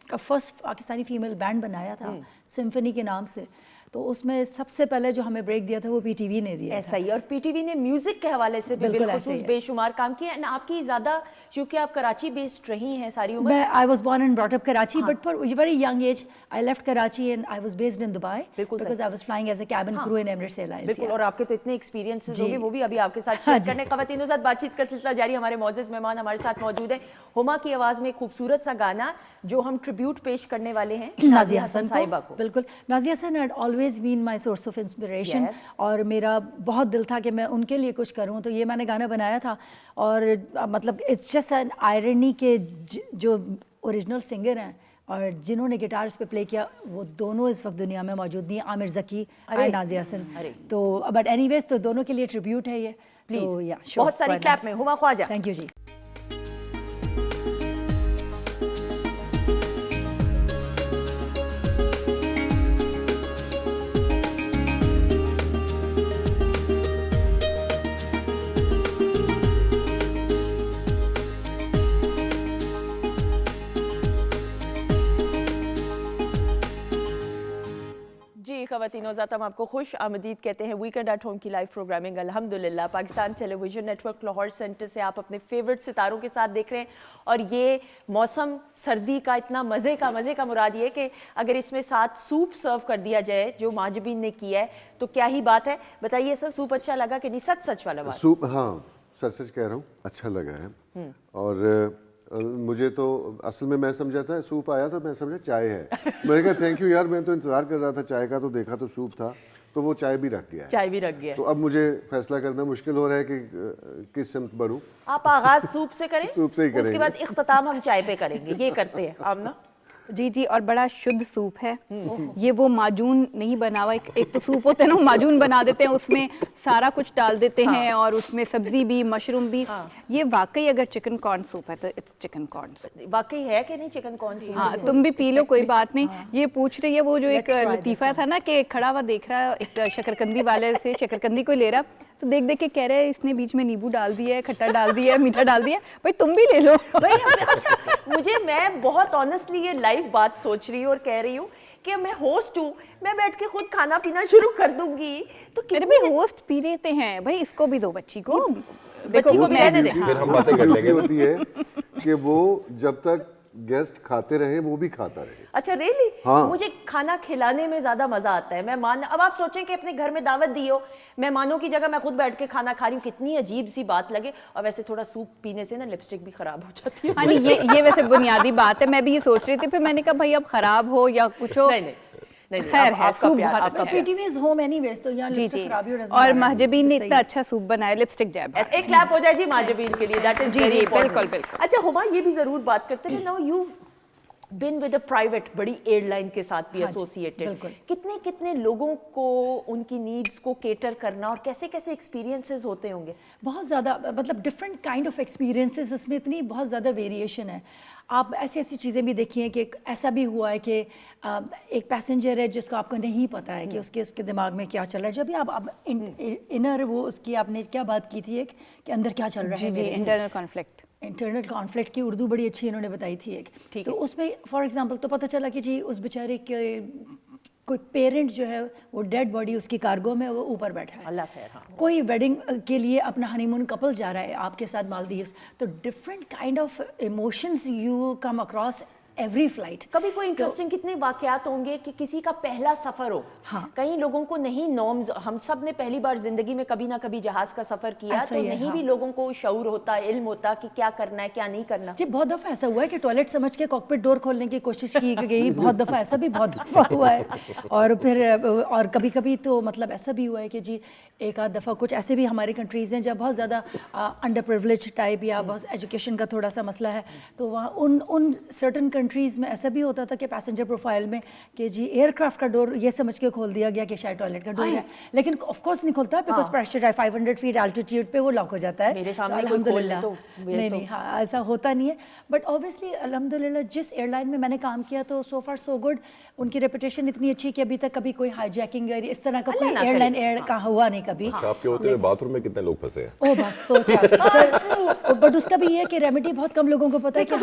کا فرسٹ پاکستانی فیمیل بینڈ بنایا تھا سمفنی کے نام سے, تو اس میں سب سے پہلے جو ہمیں بریک دیا تھا وہ پی ٹی وی نے دیا. ایسا ہی. اور پی ٹی وی نے میوزک کے حوالے سے بھی بالخصوص بے شمار کام کیا. آپ کی زیادہ چونکہ آپ کراچی بیسڈ رہی ہیں ساری عمر. I was born and brought up Karachi, but for a very young age I left Karachi and I was based in Dubai because I was flying as a cabin crew in Emirates Airlines. بالکل. اور آپ کے تو اتنے experiences ہوں گے, وہ بھی ابھی آپ کے ساتھ شیئر کرنے. خواتین کے ساتھ بات چیت کا سلسلہ جاری. ہمارے معزز مہمان ہمارے ساتھ موجود ہیں. ہما کی آواز میں ایک خوبصورت سا گانا جو ہم ٹریبیوٹ پیش کرنے والے ہیں نازیہ حسن صاحبہ کو. بالکل. نازیہ حسن had always always been my source of inspiration. اور میرا بہت دل تھا کہ میں ان کے لیے کچھ کروں, تو یہ میں نے گانا بنایا تھا. اور مطلب اٹس جسٹ این آئرنی کہ جو اوریجنل سنگر ہیں اور جنہوں نے گٹارز پہ پلے کیا وہ دونوں اس وقت دنیا میں موجود نہیں ہیں, عامر ذکی اور نازیہ حسن. تو بٹ اینی ویز تو دونوں کے لیے ٹریبیوٹ ہے یہ. پلیز بہت ساری کلیپ میں ہما خواجہ. تھینک یو جی. خواتین وزات ہم آپ کو خوش آمدید کہتے ہیں ویکنڈ ایٹ ہوم کی لائیو پروگرامنگ الحمدللہ Pakistan television network Lahore centre سے آپ اپنے فیورٹ ستاروں کے ساتھ دیکھ رہے ہیں. اور یہ موسم سردی کا اتنا مزے کا مراد یہ کہ اگر اس میں ساتھ سوپ سرو کر دیا جائے جو ماجبین نے کیا ہے تو کیا ہی بات ہے. بتائیے سر سوپ اچھا لگا کہ نہیں؟ سچ والا بات. سوپ ہاں سچ کہہ رہا ہوں اچھا لگا ہے. اور مجھے تو اصل میں سمجھا تھا سوپ آیا تو میں سمجھا چائے ہے. میں نے کہا تھینک یو یار, میں تو انتظار کر رہا تھا چائے کا, تو دیکھا تو سوپ تھا, تو وہ چائے بھی رکھ گیا. تو اب مجھے فیصلہ کرنا مشکل ہو رہا ہے کہ کس سمت بڑھوں. آپ آغاز سوپ سے کریں, سوپ سے ہی کریں, اس کے بعد اختتام ہم چائے پہ کریں گے. یہ کرتے ہیں آمنہ. جی جی, اور بڑا شدھ سوپ ہے یہ, وہ معجون نہیں بنا ہوا. ایک تو سوپ ہوتے ہیں نا, معجون بنا دیتے ہیں, اس میں سارا کچھ ڈال دیتے ہیں اور اس میں سبزی بھی مشروم بھی. یہ واقعی اگر چکن کارن سوپ ہے تو اٹس چکن کارن سوپ. واقعی ہے کہ نہیں چکن کارن سوپ؟ ہاں تم بھی پی لو, کوئی بات نہیں. یہ پوچھ رہی ہے وہ جو ایک لطیفہ تھا نا کہ کھڑا ہوا دیکھ رہا ہے ایک شکرکندی والے سے, شکرکندی کو لے رہا, تو دیکھ کے کہہ رہے اس نے بیچ میں نیبو ڈال دیا ہے, کھٹا ڈال دیا ہے, میٹھا ڈال دیا ہے, بھائی تم بھی لے لو. میں بہت آنیسٹلی یہ لائیو بات سوچ رہی ہوں اور کہہ رہی ہوں کہ میں ہوسٹ ہوں, میں بیٹھ کے خود کھانا پینا شروع کر دوں گی. تو بھائی ہوسٹ پی لیتے ہیں, بھائی اس کو بھی دو, بچی کو دیکھو پھر ہم باتیں کر لیں گے. ہوتی ہے کہ وہ جب تک گیسٹ کھاتے رہے وہ بھی کھاتا رہے. اچھا ریلی؟ مجھے کھانا کھلانے میں زیادہ مزہ آتا ہے. اب آپ سوچیں کہ اپنے گھر میں دعوت دی ہو, مہمانوں کی جگہ میں خود بیٹھ کے کھانا کھا رہی ہوں, کتنی عجیب سی بات لگے. اور ویسے تھوڑا سوپ پینے سے نا لپسٹک بھی خراب ہو جاتی ہے. ہاں یہ ویسے بنیادی بات ہے, میں بھی یہ سوچ رہی تھی, پھر میں نے کہا بھائی اب خراب ہو یا کچھ ہو, خیر ہے سوپ بہت اچھا ہے. اور مہجبین نے اتنا اچھا سوپ بنایا, لپسٹک جیب. ایک کلیپ ہو جائے جی مہجبین کے لیے. دیٹ از ویری بالکل بالکل. اچھا ہما یہ بھی ضرور بات کرتے ہیں, now you been with a private بڑی ایئر لائن کے ساتھ بھی ایسوسیٹڈ, کتنے لوگوں کو ان کی نیڈس کو کیٹر کرنا اور کیسے ایکسپیرینسز ہوتے ہوں گے؟ بہت زیادہ, مطلب ڈفرینٹ کائنڈ آف ایکسپیرینسز, اس میں اتنی بہت زیادہ ویریشن ہے. آپ ایسی چیزیں بھی دیکھیے کہ ایسا بھی ہوا ہے کہ ایک پیسنجر ہے جس کو آپ کو نہیں پتہ ہے کہ اس کے دماغ میں کیا چل رہا ہے. جب بھی آپ انر وہ اس کی آپ نے کیا بات کی تھی ایک کہ اندر کیا چل رہا ہے, جی انٹرنل کانفلکٹ کی اردو بڑی اچھی انہوں نے بتائی تھی ایک. تو اس میں فار ایگزامپل تو پتہ چلا کہ جی اس بیچارے کے کوئی پیرنٹ جو ہے وہ ڈیڈ باڈی اس کی کارگو میں وہ اوپر بیٹھا ہے, اللہ خیر. کوئی ویڈنگ کے لیے اپنا ہنی مون کپل جا رہا ہے آپ کے ساتھ مالدیوز. تو different kind of emotions you come across every flight. کبھی کوئی انٹرسٹنگ کتنے واقعات ہوں گے کہ کسی کا پہلا سفر ہو, کئی لوگوں کو نہیں نارمز, ہم سب نے پہلی بار زندگی میں کبھی نہ کبھی جہاز کا سفر کیا, تو نہیں بھی لوگوں کو شعور ہوتا, علم ہوتا کہ کیا کرنا ہے کیا نہیں کرنا. جی بہت دفعہ ایسا ہوا ہے کہ ٹوائلٹ سمجھ کے کاکپٹ ڈور کھولنے کی کوشش کی گئی, بہت دفعہ ایسا بھی بہت دفعہ ہوا ہے. اور پھر اور کبھی کبھی تو مطلب ایسا بھی ہوا ہے کہ جی ایک آدھ دفعہ کچھ ایسے بھی ہماری کنٹریز ہیں جہاں بہت زیادہ انڈر پریولیج ٹائپ یا بہت ایجوکیشن کا تھوڑا سا مسئلہ ہے, تو وہاں ان سرٹن کنٹریز میں ایسا بھی ہوتا تھا کہ پیسنجر پروفائل میں کہ جی ایئر کرافٹ کا ڈور یہ سمجھ کے کھول دیا گیا کہ شاید ٹوائلٹ کا ڈور ہے, لیکن آف کورس نہیں کھولتا بیکاز پریشر 500 فیٹ الٹیٹیوڈ پہ وہ لاک ہو جاتا ہے. میرے سامنے کوئی کھول لے تو نہیں, ہاں ایسا ہوتا نہیں ہے. بٹ اوبیسلی الحمدللہ جس ایئر لائن میں نے کام کیا تو سو فار سو گڈ, ان کی ریپوٹیشن اتنی اچھی کہ ابھی تک کبھی کوئی ہائی جیکنگ اس طرح کا کوئی ایئر لائن کا ہوا نہیں کبھی. آپ کے ہوتے ہوئے باتھ روم میں کتنے لوگ پھنسے ہیں؟ او بس سوچا سر, بٹ اس کا بھی یہ ہے کہ ریمیڈی بہت کم لوگوں کو پتہ ہے کہ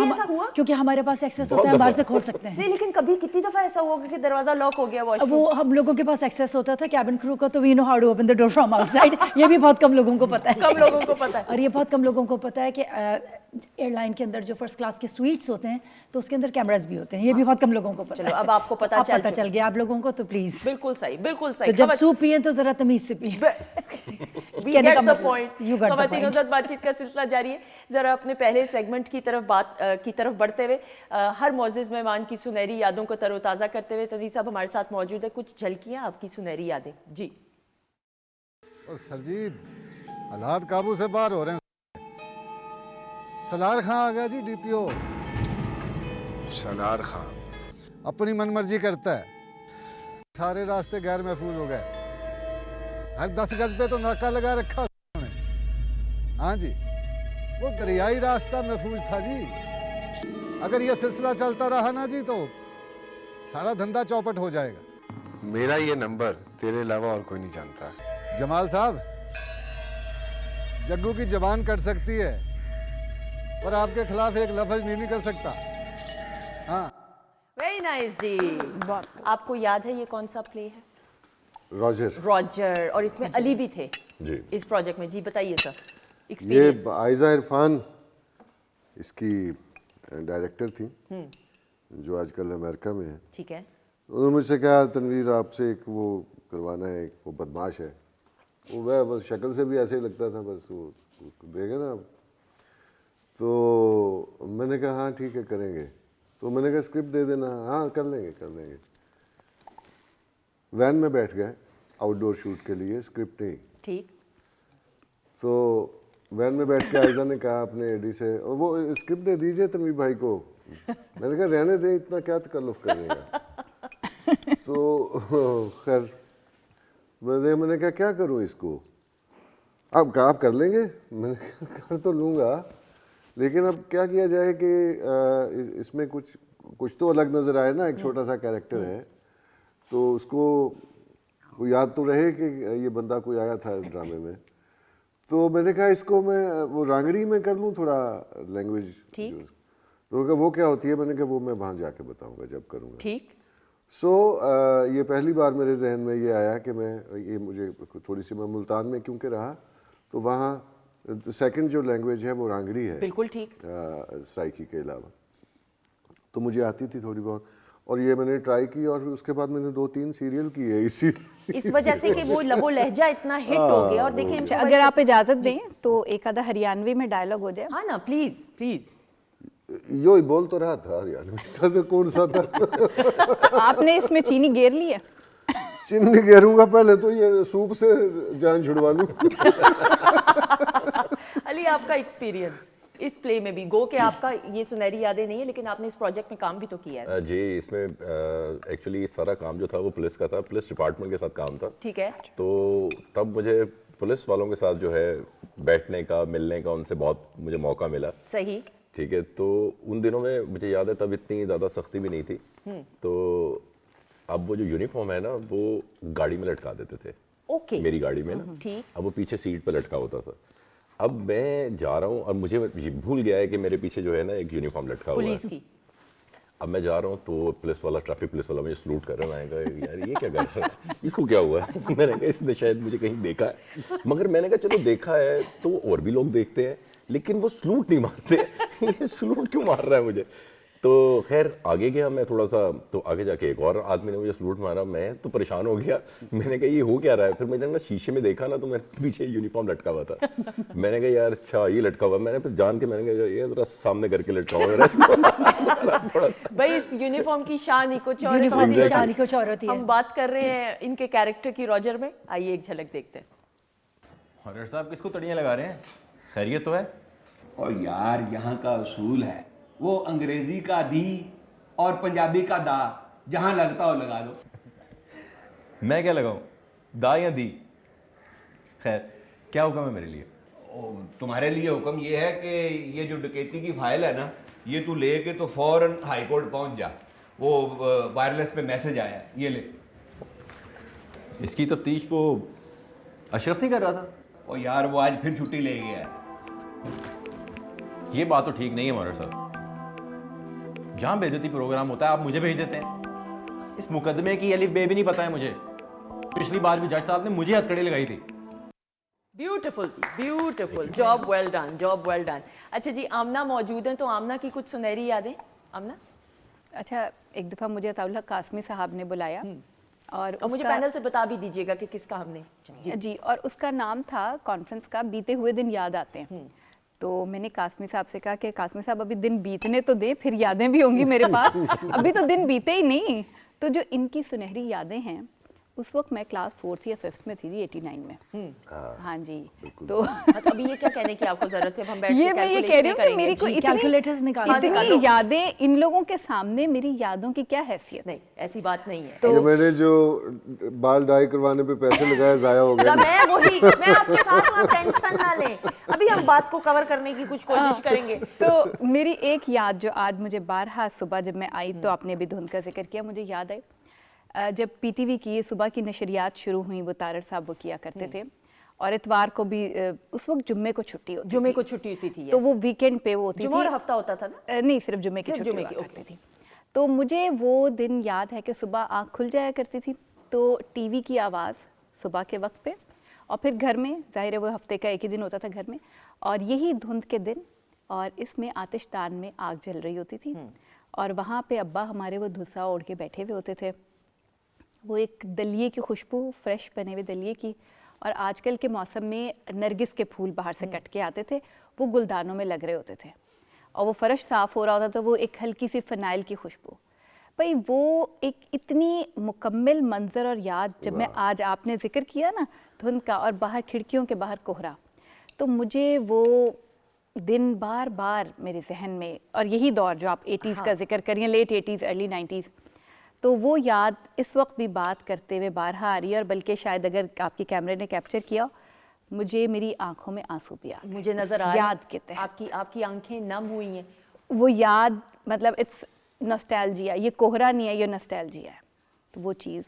کیونکہ ہمارے پاس ایکسیس ہوتا ہے, ہم باہر سے کھول سکتے ہیں. لیکن کبھی کتنی دفعہ ایسا ہوا کہ دروازہ لاک ہو گیا, وہ ہم لوگوں کے پاس ایکسیس ہوتا تھا کیبن کرو کا, تو we know how to open the door from outside. یہ بھی بہت کم لوگوں کو پتہ ہے, کم لوگوں کو پتہ ہے. اور یہ بہت کم لوگوں کو پتہ ہے کہ ایئر لائن کے اندر جو فرسٹ کلاس کے سویٹس ہوتے ہیں تو اس کے اندر کیمراز بھی ہوتے ہیں, یہ بھی بہت کم لوگوں کو پتہ ہے. چلو اب آپ کو پتہ چل گیا آپ لوگوں کو, تو پلیز بالکل صحیح, بالکل صحیح. تو جب سوپ پیئیں تو ذرا تمیز سے پیئیں. We get the point. خواتین کے ساتھ بات چیت کا سلسلہ جاری ہے. ذرا اپنے پہلے سیگمنٹ کی طرف بڑھتے ہوئے हर मोअज़्ज़िज़ मेहमान की सुनहरी यादों को तरोताज़ा करते हुए तनवीर साहब हमारे साथ मौजूद है। कुछ झलकियाँ आपकी सुनहरी यादें जी। और सर जी हालात काबू से बाहर हो रहे हैं। सलार खां आ गया जी डीपीओ। सलार खां अपनी मनमर्जी करता है, सारे रास्ते गैर महफूज हो गए, हर 10 गज पे तो नाका लगा रखा उन्होंने। हाँ जी, वो दरियाई रास्ता महफूज था जी। अगर ये सिलसिला चलता रहा ना जी तो सारा धंधा चौपट हो जाएगा। मेरा ये नंबर तेरे अलावा और कोई नहीं जानता। जमाल साहब, जग्गू की जबान कट सकती है पर आपके खिलाफ एक लफ्ज नहीं निकल सकता। हाँ, वेरी नाइस जी। आपको याद है ये कौन सा प्ले है? रॉजर। रॉजर, और इसमें अली भी थे जी इस प्रोजेक्ट में। जी बताइए सर ये एक्सपीरियंस। आयजा इरफान इसकी डायरेक्टर थी जो आजकल अमेरिका में है। ठीक है। उन्होंने मुझसे कहा तनवीर आपसे एक वो करवाना है, एक वो बदमाश है, वो वह बस शक्ल से भी ऐसे ही लगता था, बस वो देखे ना आप। तो मैंने कहा हाँ ठीक है करेंगे। तो मैंने कहा स्क्रिप्ट दे देना। हाँ कर लेंगे। वैन में बैठ गए आउटडोर शूट के लिए, स्क्रिप्ट नहीं। ठीक। तो वैन में बैठ के आयजा ने कहा अपने एडी से, और वो स्क्रिप्ट दे दीजिए तनवीर भाई को। मैंने कहा रहने दे, इतना क्या तकल्लुफ करेगा। तो खैर मैंने कहा क्या करूं इसको। अब कहा आप कर लेंगे। मैंने कहा कर तो लूँगा, लेकिन अब क्या किया जाए कि इसमें कुछ तो अलग नज़र आए ना। एक छोटा सा कैरेक्टर है तो उसको वो याद तो रहे कि ये बंदा कोई आया था इस ड्रामे में। तो मैंने कहा इसको मैं वो रांगड़ी में कर लूँ थोड़ा लैंग्वेज। ठीक। तो कहा वो क्या होती है? मैंने कहा वो मैं वहाँ जाके बताऊँगा जब करूँगा। ठीक। सो ये पहली बार मेरे जहन में ये आया कि ये मुझे थोड़ी सी, मैं मुल्तान में क्योंकि रहा तो वहाँ सेकंड जो लैंग्वेज है वो रांगड़ी है। बिल्कुल ठीक। सराइकी के अलावा तो मुझे आती थी थोड़ी बहुत, और ये मैंने ट्राई की, और उसके बाद मैंने 2-3 सीरियल किए इसी इस वजह से कि वो लबो लहजा इतना हिट हो गया। और देखिए अच्छा, अगर आप इजाजत दें तो एक आधा हरियाणवी में डायलॉग हो जाए। हाँ ना, प्लीज प्लीज। यो ही बोल तो रहा था हरियाणवी था तो कौन सा था। आपने इसमें चीनी गेर ली है? चीनी गेरूंगा पहले तो ये सूप से जान छुड़वा लूं। अली आपका एक्सपीरियंस इस प्ले में भी, गो कि आपका ये सुनहरी यादें नहीं है लेकिन आपने इस प्रोजेक्ट में काम भी तो किया है। जी, इसमें एक्चुअली सारा काम जो था वो पुलिस का था, पुलिस डिपार्टमेंट के साथ काम था। ठीक है। तो तब मुझे पुलिस वालों के साथ जो है बैठने का, मिलने का, उनसे बहुत मुझे मौका मिला। सही। ठीक है। तो उन दिनों में मुझे याद है तब इतनी ज़्यादा सख्ती भी नहीं थी। तो अब वो जो यूनिफॉर्म है ना वो गाड़ी में लटका देते थे। ओके। मेरी गाड़ी में ना। ठीक। अब वो पीछे सीट पे लटका होता था। अब मैं जा रहा हूँ और मुझे भूल गया है कि मेरे पीछे जो है ना एक यूनिफॉर्म लटका हुआ है पुलिस की। अब मैं जा रहा हूँ तो पुलिस वाला, ट्रैफिक पुलिस वाला मुझे सलूट कर रहा है। मैं कहा यार ये क्या कर रहा है, इसको क्या हुआ है। मैंने कहा इसने शायद मुझे कहीं देखा है, मगर मैंने कहा चलो देखा है तो और भी लोग देखते हैं लेकिन वो सलूट नहीं मारते। ये सलूट क्यों मार रहा है मुझे। तो खैर आगे गया मैं थोड़ा सा, तो आगे जाके एक और आदमी ने मुझे सलूट मारा। मैं तो परेशान हो गया, मैंने कहा ये हो क्या रहा है। फिर मैंने ना शीशे में देखा ना तो मेरे पीछे यूनिफॉर्म लटका हुआ था। मैंने कहा यार अच्छा ये लटका हुआ। मैंने फिर जान के मैंने कहा ये जरा सामने करके लटका हुआ थोड़ा सा। भाई इस यूनिफॉर्म की शान ही कुछ और यूनिफॉर्म की है। शान ही कुछ और होती है। हम बात कर रहे हैं इनके कैरेक्टर की रॉजर में, आइए एक झलक देखते हैं। हॉरर साहब किसको तड़ियाँ लगा रहे हैं, खैरियत तो है? और यार यहाँ का उसूल है वो अंग्रेजी का दी और पंजाबी का दा, जहाँ लगता हो लगा दो। मैं क्या लगाऊं, दा या दी? खैर क्या हुक्म है मेरे लिए? तुम्हारे लिए हुक्म ये है कि ये जो डकैती की फाइल है ना, ये तू ले के तो फौरन हाई कोर्ट पहुंच जा। वो वायरलेस पे मैसेज आया है, ये ले। इसकी तफ्तीश वो अशरफ नहीं कर रहा था? और यार वो आज फिर छुट्टी ले गया है। ये बात तो ठीक नहीं है मौलवी साहब। जहां बेइज्जती प्रोग्राम होता है आप मुझे भेज देते हैं। इस मुकदमे की अलिफ बे भी नहीं पता है मुझे। पिछली बार भी जज साहब ने मुझे हथकड़ी लगाई थी। ब्यूटीफुल जी, beautiful, job well done, job well done. अच्छा जी, आमना मौजूद हैं तो आमना की कुछ सुनहरी यादें। आमना? अच्छा, एक दफ़ा मुझे अताउल हक कासमी साहब ने बुलाया और मुझे पैनल से बता भी दीजिएगा कि किसका हमने जी, और उसका नाम था कॉन्फ्रेंस का बीते हुए दिन याद आते हैं। تو میں نے قاسمی صاحب سے کہا کہ قاسمی صاحب ابھی دن بیتنے تو دیں, پھر یادیں بھی ہوں گی میرے پاس, ابھی تو دن بیتے ہی نہیں. تو جو ان کی سنہری یادیں ہیں, اس وقت میں کلاس 4th یا 5th میں تھی جی, 89 میں. ہاں جی, تو ابھی یہ کیا کہنے کی آپ کو ضرورت ہے, ہم بیٹھ کے یہ میں یہ کہہ رہی ہوں کہ میری کو کیلکولیٹرز نکالنا اتنی یادیں, ان لوگوں کے سامنے میری یادوں کی کیا حیثیت. نہیں ایسی بات نہیں ہے. یہ میں نے جو بال ڈائی کروانے پہ پیسے لگائے ضائع ہو گئے. میں آپ کے ساتھ ہوں, آپ ٹینشن نہ لیں, ابھی ہم بات کو کور کرنے کی کچھ کوشش کریں گے. تو میری ایک یاد جو آج مجھے بارہا صبح جب میں آئی, تو آپ نے بھی دھند کا ذکر کیا, مجھے یاد آئی جب پی ٹی وی کی صبح کی نشریات شروع ہوئیں, وہ تارڑ صاحب وہ کیا کرتے تھے, اور اتوار کو بھی, اس وقت جمعے کو چھٹی ہوتی, جمعے کو چھٹی ہوتی تھی, تو وہ ویکینڈ پہ وہ ہوتی تھی, جمعہ اور ہفتہ ہوتا تھا نا, نہیں صرف جمعے کی چھٹی ہوا کرتی تھی. تو مجھے وہ دن یاد ہے کہ صبح آنکھ کھل جایا کرتی تھی, تو ٹی وی کی آواز صبح کے وقت پہ, اور پھر گھر میں, ظاہر ہے وہ ہفتے کا ایک ہی دن ہوتا تھا گھر میں, اور یہی دھند کے دن, اور اس میں آتش دان میں آگ جل رہی ہوتی تھی, اور وہاں پہ ابا ہمارے وہ دھسا اوڑھ کے بیٹھے ہوئے ہوتے تھے, وہ ایک دلیے کی خوشبو, فریش بنے ہوئے دلیے کی, اور آج کل کے موسم میں نرگس کے پھول باہر سے کٹ کے آتے تھے, وہ گلدانوں میں لگ رہے ہوتے تھے, اور وہ فرش صاف ہو رہا ہوتا تھا, وہ ایک ہلکی سی فنائل کی خوشبو. بھائی وہ ایک اتنی مکمل منظر اور یاد, جب میں آج آپ نے ذکر کیا نا دھند کا, اور باہر کھڑکیوں کے باہر کوہرا, تو مجھے وہ دن بار بار میرے ذہن میں, اور یہی دور جو آپ 80s کا ذکر کر رہی ہیں, لیٹ 80s ارلی 90s, تو وہ یاد اس وقت بھی بات کرتے ہوئے بارہا آ رہی ہے, اور بلکہ شاید اگر آپ کی کیمرے نے کیپچر کیا, مجھے میری آنکھوں میں آنسو بھی آ گئے, مجھے نظر آ یاد کے تحت. آپ کی آنکھیں نم ہوئی ہیں. وہ یاد, مطلب اٹس نوسٹیلجیا, یہ کوہرا نہیں ہے, یہ نوسٹیلجیا ہے. تو وہ چیز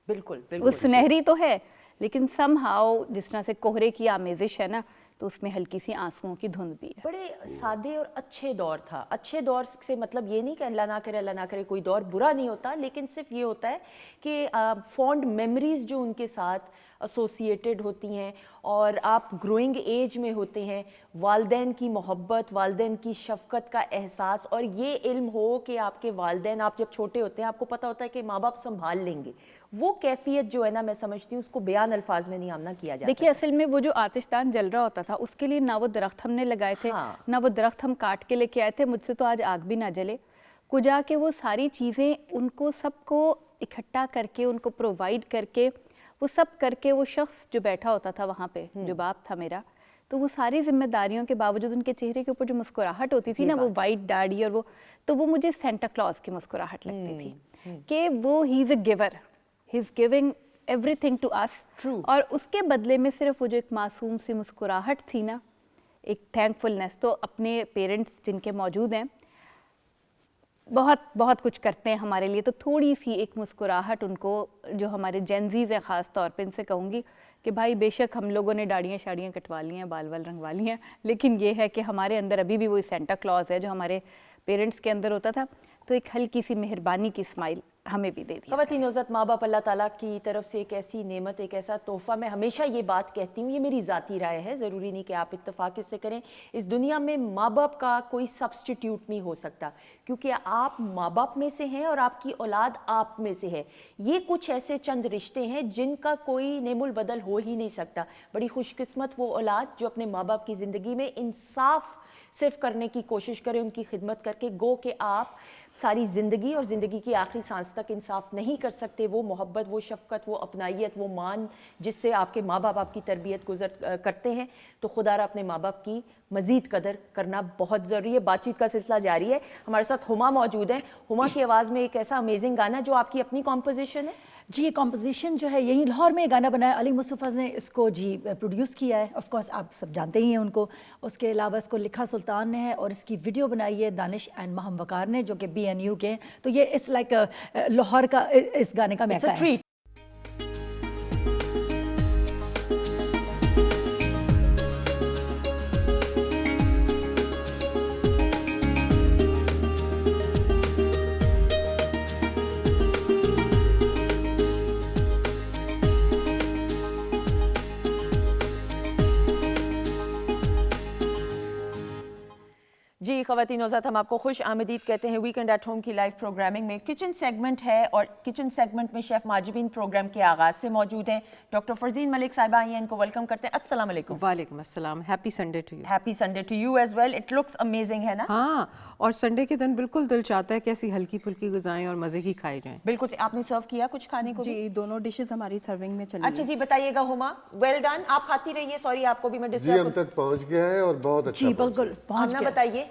بالکل وہ سنہری تو ہے, لیکن سم ہاؤ جس طرح سے کوہرے کی آمیزش ہے نا, تو اس میں ہلکی سی آنسوؤں کی دھند بھی ہے. بڑے سادے اور اچھے دور تھا. اچھے دور سے مطلب یہ نہیں کہ اللہ نہ کرے کوئی دور برا نہیں ہوتا, لیکن صرف یہ ہوتا ہے کہ فونڈ میموریز جو ان کے ساتھ ایسوسیٹڈ ہوتی ہیں, اور آپ گروئنگ ایج میں ہوتے ہیں, والدین کی محبت, والدین کی شفقت کا احساس, اور یہ علم ہو کہ آپ کے والدین, آپ جب چھوٹے ہوتے ہیں آپ کو پتہ ہوتا ہے کہ ماں باپ سنبھال لیں گے, وہ کیفیت جو ہے نا, میں سمجھتی ہوں اس کو بیان الفاظ میں نہیں آمنا کیا جا سکتا. دیکھیے اصل میں وہ جو آتش دان جل رہا ہوتا تھا, اس کے لیے نہ وہ درخت ہم نے لگائے تھے, نہ وہ درخت ہم کاٹ کے لے کے آئے تھے, مجھ سے تو آج آگ بھی نہ جلے. کجا کے وہ ساری چیزیں ان کو سب کو اکٹھا کر کے, ان کو پرووائڈ کر کے, وہ سب کر کے, وہ شخص جو بیٹھا ہوتا تھا وہاں پہ, جو باپ تھا میرا, تو وہ ساری ذمہ داریوں کے باوجود ان کے چہرے کے اوپر جو مسکراہٹ ہوتی تھی نا, وہ وائٹ داڑھی, اور وہ, تو وہ مجھے سینٹا کلاس کی مسکراہٹ لگتی تھی, کہ وہ ہی is a giver, he is giving everything to us, اور اس کے بدلے میں صرف وہ جو ایک معصوم سی مسکراہٹ تھی نا, ایک تھینکفلنس. تو اپنے پیرنٹس جن کے موجود ہیں, بہت بہت کچھ کرتے ہیں ہمارے لیے, تو تھوڑی سی ایک مسکراہٹ ان کو, جو ہمارے جینزیز ہیں خاص طور پہ, ان سے کہوں گی کہ بھائی بے شک ہم لوگوں نے داڑیاں شاڑیاں کٹوا لی ہیں, بال وال رنگوا لی ہیں, لیکن یہ ہے کہ ہمارے اندر ابھی بھی وہی سینٹا کلاس ہے جو ہمارے پیرنٹس کے اندر ہوتا تھا. تو ایک ہلکی سی مہربانی کی اسمائل ہمیں بھی دے دی. خواتین عزت, ماں باپ اللہ تعالیٰ کی طرف سے ایک ایسی نعمت, ایک ایسا تحفہ. میں ہمیشہ یہ بات کہتی ہوں, یہ میری ذاتی رائے ہے, ضروری نہیں کہ آپ اتفاق اس سے کریں, اس دنیا میں ماں باپ کا کوئی سبسٹیٹیوٹ نہیں ہو سکتا, کیونکہ آپ ماں باپ میں سے ہیں اور آپ کی اولاد آپ میں سے ہے. یہ کچھ ایسے چند رشتے ہیں جن کا کوئی نیم البدل ہو ہی نہیں سکتا. بڑی خوش قسمت وہ اولاد جو اپنے ماں باپ کی زندگی میں انصاف صرف کرنے کی کوشش کرے, ان کی خدمت کر کے. گو کہ آپ ساری زندگی اور زندگی کی آخری سانس تک انصاف نہیں کر سکتے, وہ محبت, وہ شفقت, وہ اپنائیت, وہ مان جس سے آپ کے ماں باپ آپ کی تربیت گزر کرتے ہیں, تو خدا را اپنے ماں باپ کی مزید قدر کرنا بہت ضروری ہے. بات چیت کا سلسلہ جاری ہے, ہمارے ساتھ ہما موجود ہیں. ہما کی آواز میں ایک ایسا امیزنگ گانا جو آپ کی اپنی کمپوزیشن ہے. جی یہ کمپوزیشن جو ہے یہی لاہور میں گانا بنایا, علی مصطفیٰ نے اس کو جی پروڈیوس کیا ہے, آف کورس آپ سب جانتے ہی ہیں ان کو. اس کے علاوہ اس کو لکھا سلطان نے ہے, اور اس کی ویڈیو بنائی ہے دانش اینڈ مہم وقار نے, جو کہ BNU کے ہیں. تو یہ اس لائک لاہور کا اس گانے کا میکا ہے. जी ख़वातीन और हम आपको खुश आमदीद कहते हैं वीकेंड एट होम की लाइव प्रोग्रामिंग में। किचन सेगमेंट है और किचन सेगमेंट में शेफ़ माजिबीन प्रोग्राम के आगाज़ से मौजूद हैं। डॉक्टर फरजीन मलिक साहिबा आई हैं, इनको वेलकम करते हैं। अस्सलाम वालेकुम। वालेकुम अस्सलाम। Happy Sunday to you. Happy Sunday to you as well. It looks amazing है ना? हाँ, और संडे के दिन बिल्कुल दिल चाहता है कि ऐसी हल्की फुल्की गुज़ाएं और मज़े की खाई जाएं। बिल्कुल। आपने सर्व किया कुछ खाने को? जी, दोनों डिशेस हमारी सर्विंग में चली। अच्छा जी, बताइएगा हुमा। Well done. आप खाती रहिए, सॉरी आपको भी मैं जी डिस्टर्ब। हम तक पहुंच गया है और बहुत अच्छा। जी बिल्कुल पहुंच आमना गया। बताइए।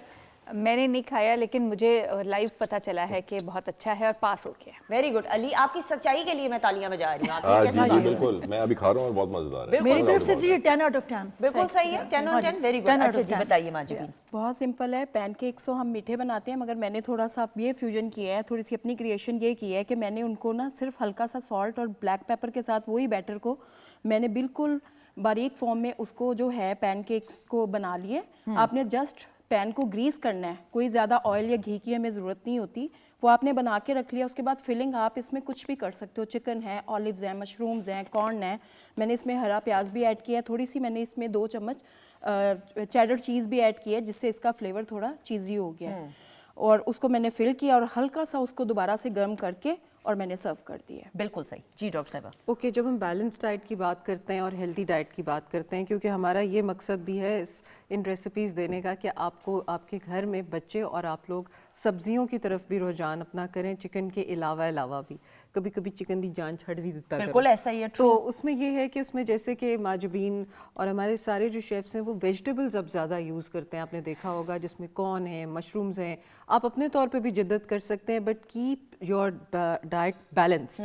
मैंने नहीं खाया, लेकिन मुझे लाइव पता चला है कि बहुत अच्छा है और पास हो गया। Very good. अली, आपकी सच्चाई के लिए मैं तालियां बजा रही हूँ। आपने जी कैसे जी बात- बिल्कुल, मैं अभी खा रहा हूँ और बहुत मजेदार है। मेरी तरफ से जी 10 आउट ऑफ 10। बिल्कुल सही है। 10 on 10। Very good. 10 out अच्छा of जी 10। बताइए माजिबीन। बहुत सिंपल है। पैनकेक्स तो हम मीठे बनाते हैं, मगर मैंने थोड़ा सा ये फ्यूजन किया है, थोड़ी सी अपनी क्रिएशन ये की है कि मैंने उनको ना सिर्फ हल्का सा सॉल्ट और ब्लैक पेपर के साथ वही बैटर को मैंने बिल्कुल बारीक फॉर्म में उसको जो है पैनकेक्स को बना लिए। आपने जस्ट पैन को ग्रीस करना है, कोई ज़्यादा ऑयल या घी की हमें ज़रूरत नहीं होती। वो आपने बना के रख लिया। उसके बाद फिलिंग आप इसमें कुछ भी कर सकते हो। चिकन है, ऑलिव्स हैं, मशरूम्स हैं, कॉर्न है। मैंने इसमें हरा प्याज भी ऐड किया है। थोड़ी सी मैंने इसमें 2 चम्मच चेडर चीज़ भी ऐड किया है, जिससे इसका फ्लेवर थोड़ा चीज़ी हो गया है। और उसको मैंने फिल किया और हल्का सा उसको दोबारा से गर्म करके और मैंने सर्व कर दिया। बिल्कुल सही जी डॉक्टर साहब। ओके, जब हम बैलेंस डाइट की बात करते हैं और हेल्दी डाइट की बात करते हैं, क्योंकि हमारा ये मकसद भी है इन रेसिपीज़ देने का कि आपको आपके घर में बच्चे और आप लोग सब्जियों की तरफ भी रुझान अपना करें, चिकन के अलावा भी। कभी कभी चिकन की जान छड़ भी देता बिल्कुल करो। ऐसा ही है। तो उसमें ये है कि उसमें जैसे कि माजबीन और हमारे सारे जो शेफ्स हैं वो वेजिटेबल्स अब ज़्यादा यूज़ करते हैं। आपने देखा होगा जिसमें कॉर्न है, मशरूम्स हैं। आप अपने तौर पे भी जिद्दत कर सकते हैं, but keep your diet balance.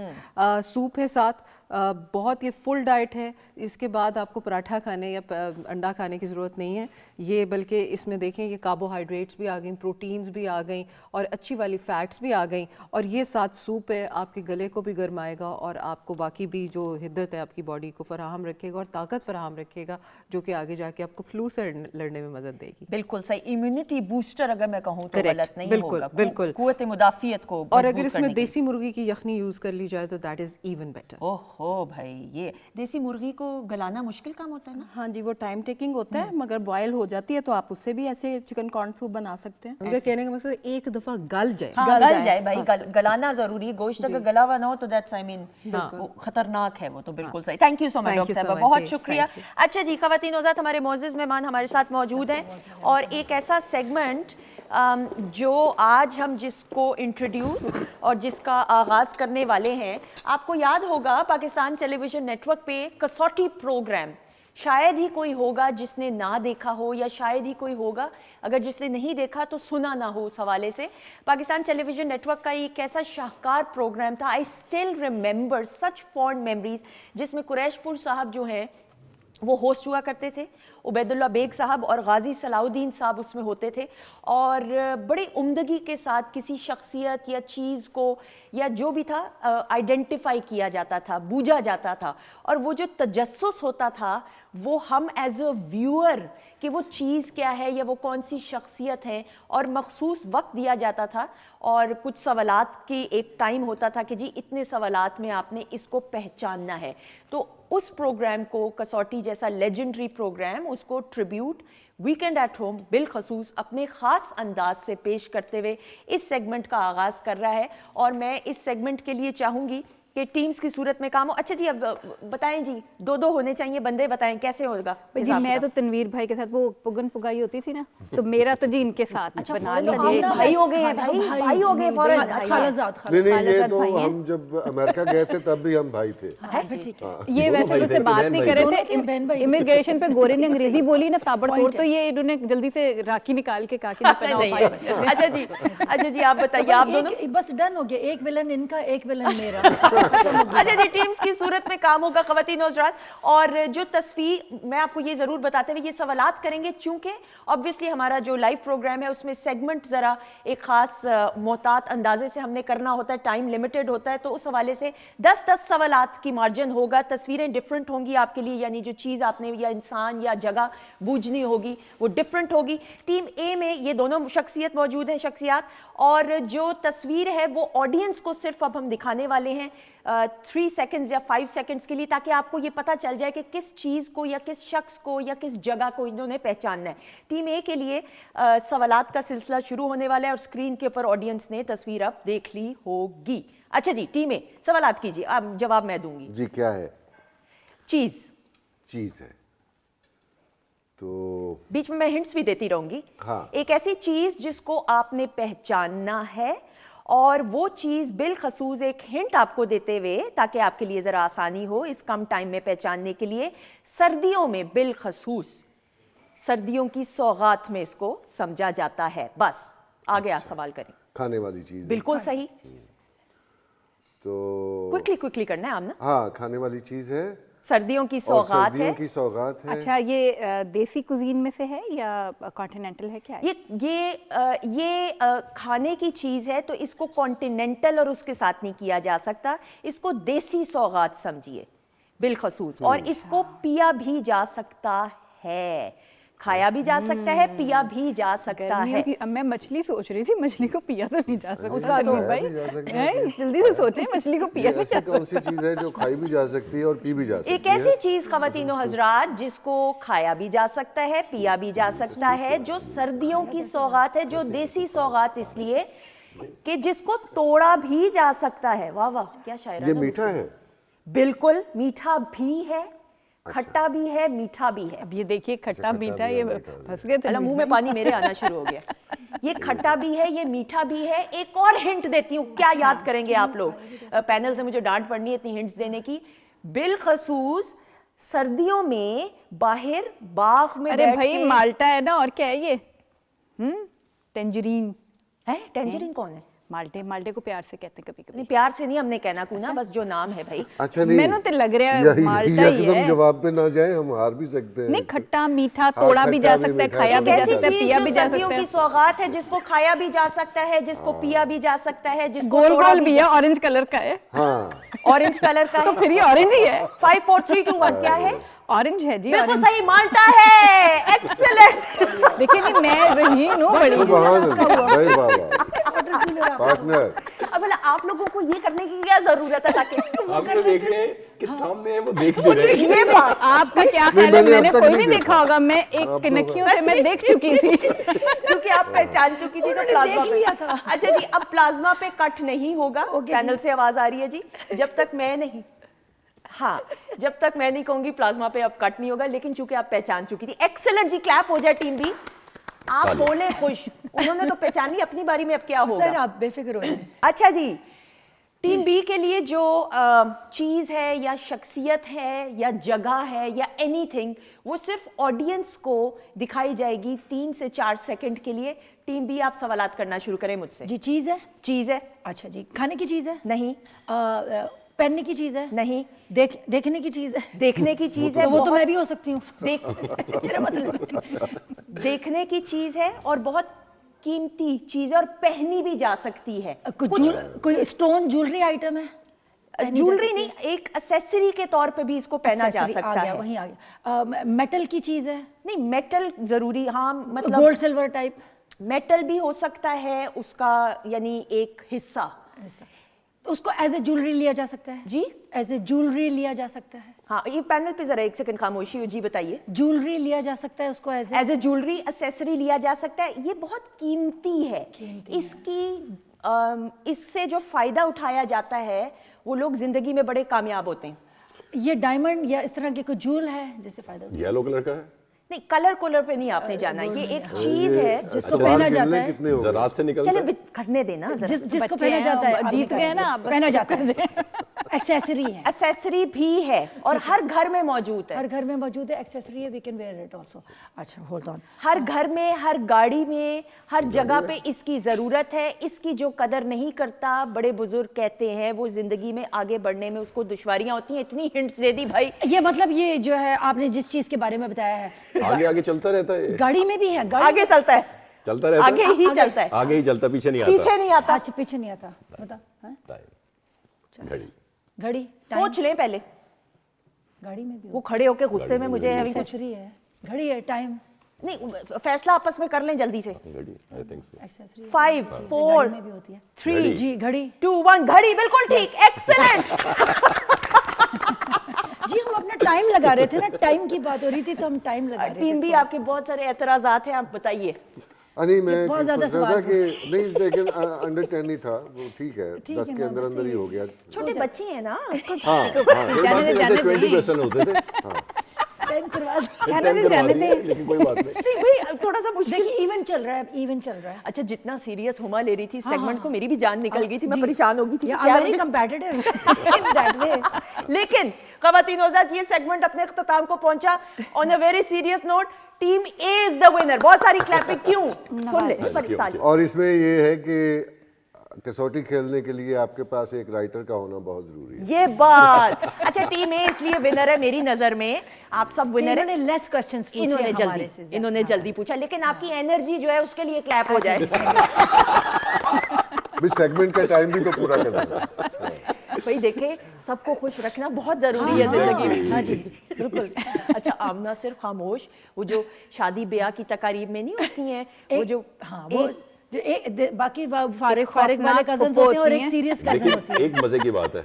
Soup है साथ, बहुत ये फुल डाइट है। इसके बाद आपको पराठा खाने या अंडा खाने की ज़रूरत नहीं है ये, बल्कि इसमें देखें ये कार्बोहाइड्रेट्स भी आ गई, प्रोटीन्स भी आ गई और अच्छी वाली फ़ैट्स भी आ गई। और ये साथ सूप है, आपके गले को भी गरमाएगा और आपको बाकी भी जो हिद्दत है आपकी बॉडी को फराहम रखेगा और ताकत फराहम रखेगा, जो कि आगे जाके आपको फ्लू से लड़ने में मदद देगी। बिल्कुल सही। इम्यूनिटी बूस्टर अगर मैं कहूँ तो Correct, गलत नहीं बिल्कुल, होगा। बिल्कुल। कुव्वत मुदाफियत को और अगर मजबूत इसमें करने के देसी मुर्गी की यखनी यूज़ कर ली जाए तो दैट इज़ इवन बेटर। ओहो भाई, ये देसी मुर्गी को गलाना मुश्किल काम होता है ना? हाँ जी, वो टाइम टेकिंग होता है, मगर बॉयल हो जाती है तो आप उससे भी ऐसे चिकन कॉर्न सूप बना सकते हैं। उनका कहने का मतलब एक दफ़ा गल जाए। हाँ, गल जाए भाई। गलाना जरूरी है। गोश्त अगर गला हुआ ना हो तो दैट्स आई मीन खतरनाक है वो तो। बिल्कुल सही। Thank you so much doctor साहब, बहुत शुक्रिया। अच्छा जी ख़वातीन औज़ात, हमारे मोअज़्ज़िज़ मेहमान हमारे साथ मौजूद हैं और एक ऐसा सेगमेंट जो आज हम जिसको इंट्रोड्यूस और जिसका आगाज़ करने वाले हैं, आपको याद होगा पाकिस्तान टेलीविज़न नेटवर्क पे कसौटी प्रोग्राम शायद ही कोई होगा जिसने ना देखा हो, या शायद ही कोई होगा अगर जिसने नहीं देखा तो सुना ना हो। उस हवाले से पाकिस्तान टेलीविज़न नेटवर्क का एक ऐसा शाहकार प्रोग्राम था। I still remember such fond memories, जिसमें कुरैशपुर साहब जो हैं वो होस्ट हुआ करते थे। उबैदुल्ला बेग साहब और गाजी सलाउद्दीन साहब उसमें होते थे और बड़ी उम्दगी के साथ किसी शख्सियत या चीज़ को या जो भी था आइडेंटिफाई किया जाता था, बूझा जाता था। और वो जो तजस्सुस होता था वो हम एज अ व्यूअर कि वो चीज़ क्या है या वो कौन सी शख्सियत है, और मखसूस वक्त दिया जाता था और कुछ सवालात की एक टाइम होता था कि जी इतने सवालात में आपने इसको पहचानना है। तो उस प्रोग्राम को, कसौटी जैसा लेजेंडरी प्रोग्राम, उसको ट्रिब्यूट वीकेंड एट होम बिलखसूस अपने ख़ास अंदाज से पेश करते हुए इस सेगमेंट का आगाज़ कर रहा है। और मैं इस सेगमेंट के लिए चाहूँगी कि टीम्स की सूरत में काम हो। अच्छा जी, अब बताएं जी, 2-2 होने चाहिए बंदे, बताएं कैसे होगा जी। मैं तो तनवीर भाई के साथ वो पुगन पुगाई होती थी ना, तो मेरा तो जी इनके साथ बना लीजिए। भाई हो गए हैं, भाई हो गए फौरन। नहीं, ये तो हम जब अमेरिका गए थे तब भी हम भाई थे। ये वैसे मुझसे बात नहीं कर रहे थे। इमिग्रेशन पे गोरे ने अंग्रेजी बोली ना ताबड़तोड़, तो ये इन्होंने जल्दी से राखी निकाल के काकी ने पहना। अच्छा जी आप बताइए, आप दोनों बस डन हो गया। एक विलन इनका, एक विलन मेरा। अच्छा जी, टीम्स की सूरत में काम होगा ख़वातीन और हज़रात। और जो तस्वीर मैं आपको ये ज़रूर बताते हुए ये सवालात करेंगे, चूँकि ऑब्वियसली हमारा जो लाइव प्रोग्राम है उसमें सेगमेंट ज़रा एक ख़ास मोहतात अंदाजे से हमने करना होता है, टाइम लिमिटेड होता है, तो उस हवाले से 10-10 सवालात की मार्जिन होगा। तस्वीरें डिफरेंट होंगी आपके लिए, यानी जो चीज़ आपने या इंसान या जगह बूझनी होगी वो डिफरेंट होगी। टीम ए में ये दोनों शख्सियत मौजूद हैं, शख्सियात, और जो तस्वीर है वो ऑडियंस को सिर्फ अब हम दिखाने वाले हैं। 3 सेकंड्स या 5 सेकंड्स के लिए, ताकि आपको ये पता चल जाए कि किस चीज़ को या किस शख्स को या किस जगह को इन्होंने पहचानना है। टीम ए के लिए सवालात का सिलसिला शुरू होने वाला है और स्क्रीन के ऊपर ऑडियंस ने तस्वीर अब देख ली होगी। अच्छा जी, टीम ए सवालात कीजिए, अब जवाब मैं दूंगी। जी क्या है? चीज़ है। तो बीच में मैं हिंट्स भी देती रहूंगी। हाँ। एक ऐसी चीज जिसको आपने पहचानना है, और वो चीज बिलखसूस एक हिंट आपको देते हुए, ताकि आपके लिए जरा आसानी हो इस कम टाइम में पहचानने के लिए, सर्दियों में बिलखसूस सर्दियों की सौगात में इसको समझा जाता है। बस आगे आप सवाल करें। खाने वाली चीज है। बिल्कुल सही। तो क्विकली करना है आमना। हाँ, खाने वाली चीज है, सर्दियों की सौगात है। की सौगात है। अच्छा, ये देसी कुजीन में से है या कॉन्टिनेंटल है, क्या है? ये खाने की चीज़ है, तो इसको कॉन्टिनेंटल और उसके साथ नहीं किया जा सकता, इसको देसी सौगात समझिए बिलखसूस। और इसको पिया भी जा सकता है, खाया भी जा सकता है, पिया भी जा सकता है। अब मैं मछली सोच रही थी, मछली को पिया तो नहीं जा सकता। उसका तो भाई जल्दी से सोचें, मछली को पिया नहीं जा सकता। कौन सी चीज है जो खाई भी जा सकती है और पी भी जा सकती है? एक ऐसी चीज ख्वातीनो हजरात जिसको खाया भी जा सकता है, पिया भी जा सकता है, जो सर्दियों की सौगात है, जो देसी सौगात इसलिए कि जिसको तोड़ा भी जा सकता है। वाह वाह, क्या शायराना। ये मीठा है? बिल्कुल, मीठा भी है, खट्टा भी है, मीठा भी है। अब ये देखिए, खट्टा मीठा, ये फंस गए थे। अल्लाह, मुंह में पानी मेरे आना शुरू हो गया। ये खट्टा भी है, ये मीठा भी है। एक और हिंट देती हूँ, क्या याद करेंगे आप लोग? पैनल से मुझे डांट पड़नी है इतनी हिंट्स देने की। बिलखसूस सर्दियों में बाहर बाग में अरे भाई, माल्टा है ना, और क्या है ये? टेंजरीन है। टेंजरीन कौन है? माल्टे को प्यार से कहते हैं कभी कभी। नहीं, प्यार से नहीं हमने कहना कूना, बस जो नाम है भाई। अच्छा, नहीं मैंने तो लग रहा है माल्टा ही है। जवाब पे ना जाए, हम हार भी सकते हैं। नहीं, खट्टा मीठा तोड़ा भी जा सकता है, खाया भी जा सकता है, पिया भी जा सकता है। सर्दियों की सौगात है जिसको खाया भी जा सकता है, जिसको पिया भी जा सकता है, जिसको गोल गोल भी है, ऑरेंज कलर का है। हाँ, ऑरेंज कलर का है, तो फिर ये ऑरेंज ही है। 5 4 3 2 1 क्या है? ऑरेंज है जी। बिल्कुल सही, माल्टा है। एक्सीलेंट। देखिए नहीं, मैं रही हूँ बड़ी। सुभान अल्लाह, भाई वाह पार्टनर। अब आप लोगों को ये करने की क्या जरूरत है, ताकि आप तो देख रहे हैं कि सामने है, वो देख भी रहे हैं। ये बात आपका क्या ख्याल है? मैंने कोई नहीं देखा होगा, मैं एक नखियों से मैं देख चुकी थी। क्योंकि आप पहचान चुकी थी तो प्लाज्मा पे। अच्छा जी, अब प्लाज्मा पे कट नहीं होगा। पैनल से आवाज आ रही है जी, जब तक मैं नहीं, हाँ, जब तक मैं नहीं कहूंगी प्लाज्मा पे अब कट नहीं होगा, लेकिन चूंकि आप पहचान चुकी थी। एक्सीलेंट जी, क्लैप हो जाए टीम बी। आप होने खुश, उन्होंने तो पहचान ली, अपनी बारी में अब क्या होगा? सर आप बेफिक्र हो जाएं। अच्छा जी, टीम बी के लिए जो चीज़ है या शख्सियत है या जगह है या एनीथिंग, वो सिर्फ ऑडियंस को दिखाई जाएगी 3 से 4 सेकंड के लिए। टीम बी, आप सवालात करना शुरू करें मुझसे। जी, चीज़ है? चीज़ है। अच्छा जी, खाने की चीज़ है? नहीं। पहनने की चीज़ है? नहीं। देखने की चीज़ है? देखने की चीज़ है। वो तो मैं भी हो सकती हूँ। मेरा मतलब देखने की चीज़ है और बहुत कीमती चीज़ है और पहनी भी जा सकती है। कोई स्टोन ज्वेलरी आइटम है? ज्वेलरी नहीं, एक एक्सेसरी के तौर पे भी इसको पहना जा सकता है। वहीं आ गया। मेटल की चीज़ है? नहीं, मेटल जरूरी, हाँ, मतलब गोल्ड सिल्वर टाइप? मेटल भी हो सकता है उसका, यानी एक हिस्सा। तो उसको एज ए ज्वेलरी लिया जा सकता है? जी, एज ए ज्वेलरी लिया जा सकता है। हाँ, ये पैनल पे जरा 1 सेकंड खामोशी हो जी, बताइए। ज्वेलरी लिया जा सकता है उसको एज ए ज्वेलरी, एक्सेसरी लिया जा सकता है। ये बहुत कीमती है। इससे जो फायदा उठाया जाता है वो लोग जिंदगी में बड़े कामयाब होते हैं। ये डायमंड या इस तरह के कोई जूल है जिससे फायदा? येलो कलर का है? नहीं, कलर पे नहीं आपने जाना, ये एक चीज है जिसको पहना जाता है। ज़रात से निकलता है। चले करने देना, जिसको पहना जाता है, जीत गए ना, पहना जाता है। एक्सेसरी है? एक्सेसरी भी है और हर घर में मौजूद है। हर घर में मौजूद है, एक्सेसरी है, we can wear it also. अच्छा, होल्ड ऑन। हर घर में, हर गाड़ी में, हर जगह पे इसकी जरूरत है। इसकी जो कदर नहीं करता, बड़े बुजुर्ग कहते हैं, वो जिंदगी में आगे बढ़ने में उसको दुश्वारियां होती हैं। इतनी हिंट्स दे दी भाई। ये मतलब ये जो है आपने जिस चीज के बारे में बताया है, आगे आगे चलता रहता है। गाड़ी में भी है? आगे चलता है, चलता रहता है, आगे ही चलता है, आगे ही चलता, पीछे नहीं आता। पीछे नहीं आता। अच्छा, पीछे नहीं आता। बता। घड़ी। घड़ी सोच लें पहले। गाड़ी में भी वो खड़े होके गुस्से में मुझे है, एक्सेसरी है, घड़ी है, टाइम। नहीं फैसला आपस में कर लें जल्दी से। घड़ी, I think so. 5 4 में भी होती है 3 जी घड़ी 2 1 घड़ी, बिल्कुल ठीक, एक्सीलेंट। जी हम अपना टाइम लगा रहे थे ना, टाइम की बात हो रही थी तो हम टाइम लगा रहे थे। टीम भी आपके बहुत सारे एतराजात हैं, आप बताइए। नहीं मैं बहुत ज़्यादा सोच रहा था सवाल कि नहीं, लेकिन अंडर 10 ही था वो, ठीक है 10 के अंदर अंदर ही हो गया। छोटे बच्चे हैं ना। हाँ कोई बात नहीं, वैसे 20 क्वेश्चन होते थे। हाँ 10 करवा जाने दे, लेकिन कोई बात नहीं। नहीं भाई थोड़ा सा मुश्किल। देखिए इवन चल रहा है, इवन चल रहा है। अच्छा जितना सीरियस हुमा ले रही थी सेगमेंट को, मेरी भी जान निकल गई थी, मैं परेशान हो गई थी। I am very competitive in that way. लेकिन ख़वातीन हज़रात ये सेगमेंट अपने इख्तिताम को पहुंचा on a very serious note. Team A is the winner. बहुत सारी क्लैपिंग क्यों, सुन ले। और इसमें ये है कि कसौटी खेलने के लिए आपके पास एक राइटर का होना बहुत जरूरी है। ये बात अच्छा, टीम ए इसलिए विनर है मेरी नजर में, आप सब विनर है। इन्होंने लेस क्वेश्चंस पूछे इन्होंने जल्दी पूछा, लेकिन आपकी एनर्जी जो है उसके लिए क्लैप हो जाए। भी सेगमेंट का टाइम भी तो पूरा करना है। भाई देखे, सबको खुश रखना बहुत जरूरी है जिंदगी में। हाँ जी बिल्कुल। अच्छा आमना सिर्फ खामोश, वो जो शादी ब्याह की तकारीब में नहीं होती हैं, वो जो हाँ वो जो बाकी फारिग वाले कजन्स होते हैं और एक सीरियस कजन होती है। एक मजे की बात है,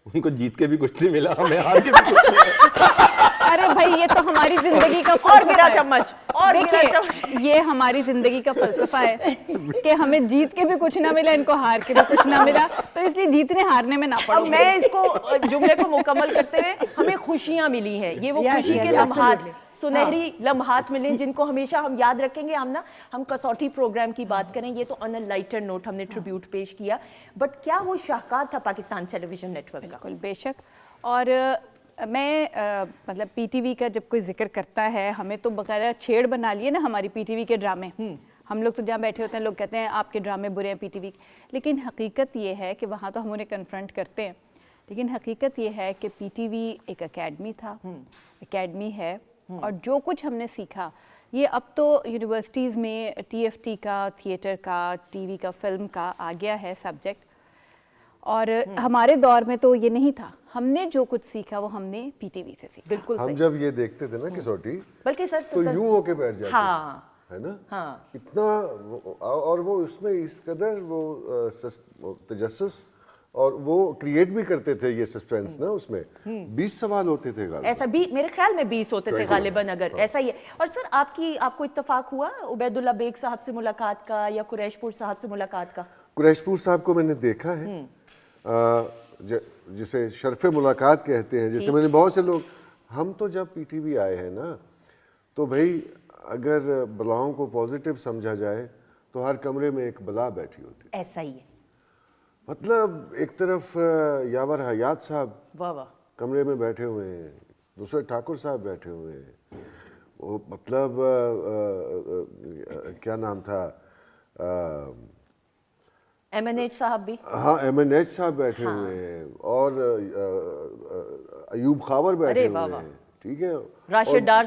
उनको जीत के भी कुछ नहीं मिला, हमें हार के भी कुछ नहीं। अरे भाई ये तो हमारी जिंदगी का और गिरा चम्मच, और देखिए ये हमारी जिंदगी का फलसफा है कि हमें जीत के भी कुछ ना मिला, इनको हार के भी कुछ ना मिला, तो इसलिए जीतने हारने में ना पड़ो। अब मैं इसको जुमले को मुकम्मल करते हुए, हमें खुशियां मिली हैं, ये वो खुशी के लम्हात, सुनहरी लम्हात मिले जिनको हमेशा हम याद रखेंगे। हम कसौटी प्रोग्राम की बात करें, ये तो ऑन अ लाइटर नोट हमने ट्रिब्यूट पेश किया, बट क्या वो शाहकार था पाकिस्तान टेलीविजन नेटवर्क का? बिल्कुल बेशक। और मैं मतलब पीटीवी का जब कोई जिक्र करता है, हमें तो बकायदा छेड़ बना लिए ना हमारी पीटीवी के ड्रामे। हम लोग तो जहाँ बैठे होते हैं लोग कहते हैं आपके ड्रामे बुरे हैं पीटीवी, लेकिन हकीकत ये है कि वहाँ तो हम उन्हें कन्फ्रंट करते हैं, लेकिन हकीकत ये है कि पीटीवी एक एकेडमी था, एकेडमी है, और जो कुछ हमने सीखा ये अब तो यूनिवर्सिटीज़ में टीएफटी का, थिएटर का, टीवी का, फिल्म का आ गया है सब्जेक्ट, और हमारे दौर में तो ये नहीं था। हमने जो कुछ सीखा वो हमने पीटीवी से सीखा। बिल्कुल हम जब ये देखते थे ना कसौटी, बल्कि सर तो यूं होके बैठ जाते हाँ है ना, हाँ इतना और वो उसमें इस कदर वो तजस्सुस और वो क्रिएट भी करते थे ये सस्पेंस ना, उसमें 20 सवाल होते थे गालिबन। ऐसा भी मेरे ख्याल में 20 होते थे गालिबन, अगर ऐसा ही है। और सर आपको इत्तेफाक हुआ उबैदुल्ला बेग साहब से मुलाकात का या कुरैशपुर साहब से मुलाकात का? कुरैशपुर साहब को मैंने देखा है, जिसे शर्फ मुलाकात कहते हैं, जैसे मैंने बहुत से लोग, हम तो जब पीटीवी आए हैं ना, तो भाई अगर बलाओं को पॉजिटिव समझा जाए तो हर कमरे में एक बला बैठी होती, ऐसा ही है। मतलब एक तरफ यावर हयात साहब वाह वाह कमरे में बैठे हुए हैं, दूसरे ठाकुर साहब बैठे हुए हैं, वो मतलब क्या नाम था, MNH साहब भी, हाँ MNH साहब बैठे हुए हैं, और अयूब खावर बैठे हुए हैं, ठीक है, राशिद डार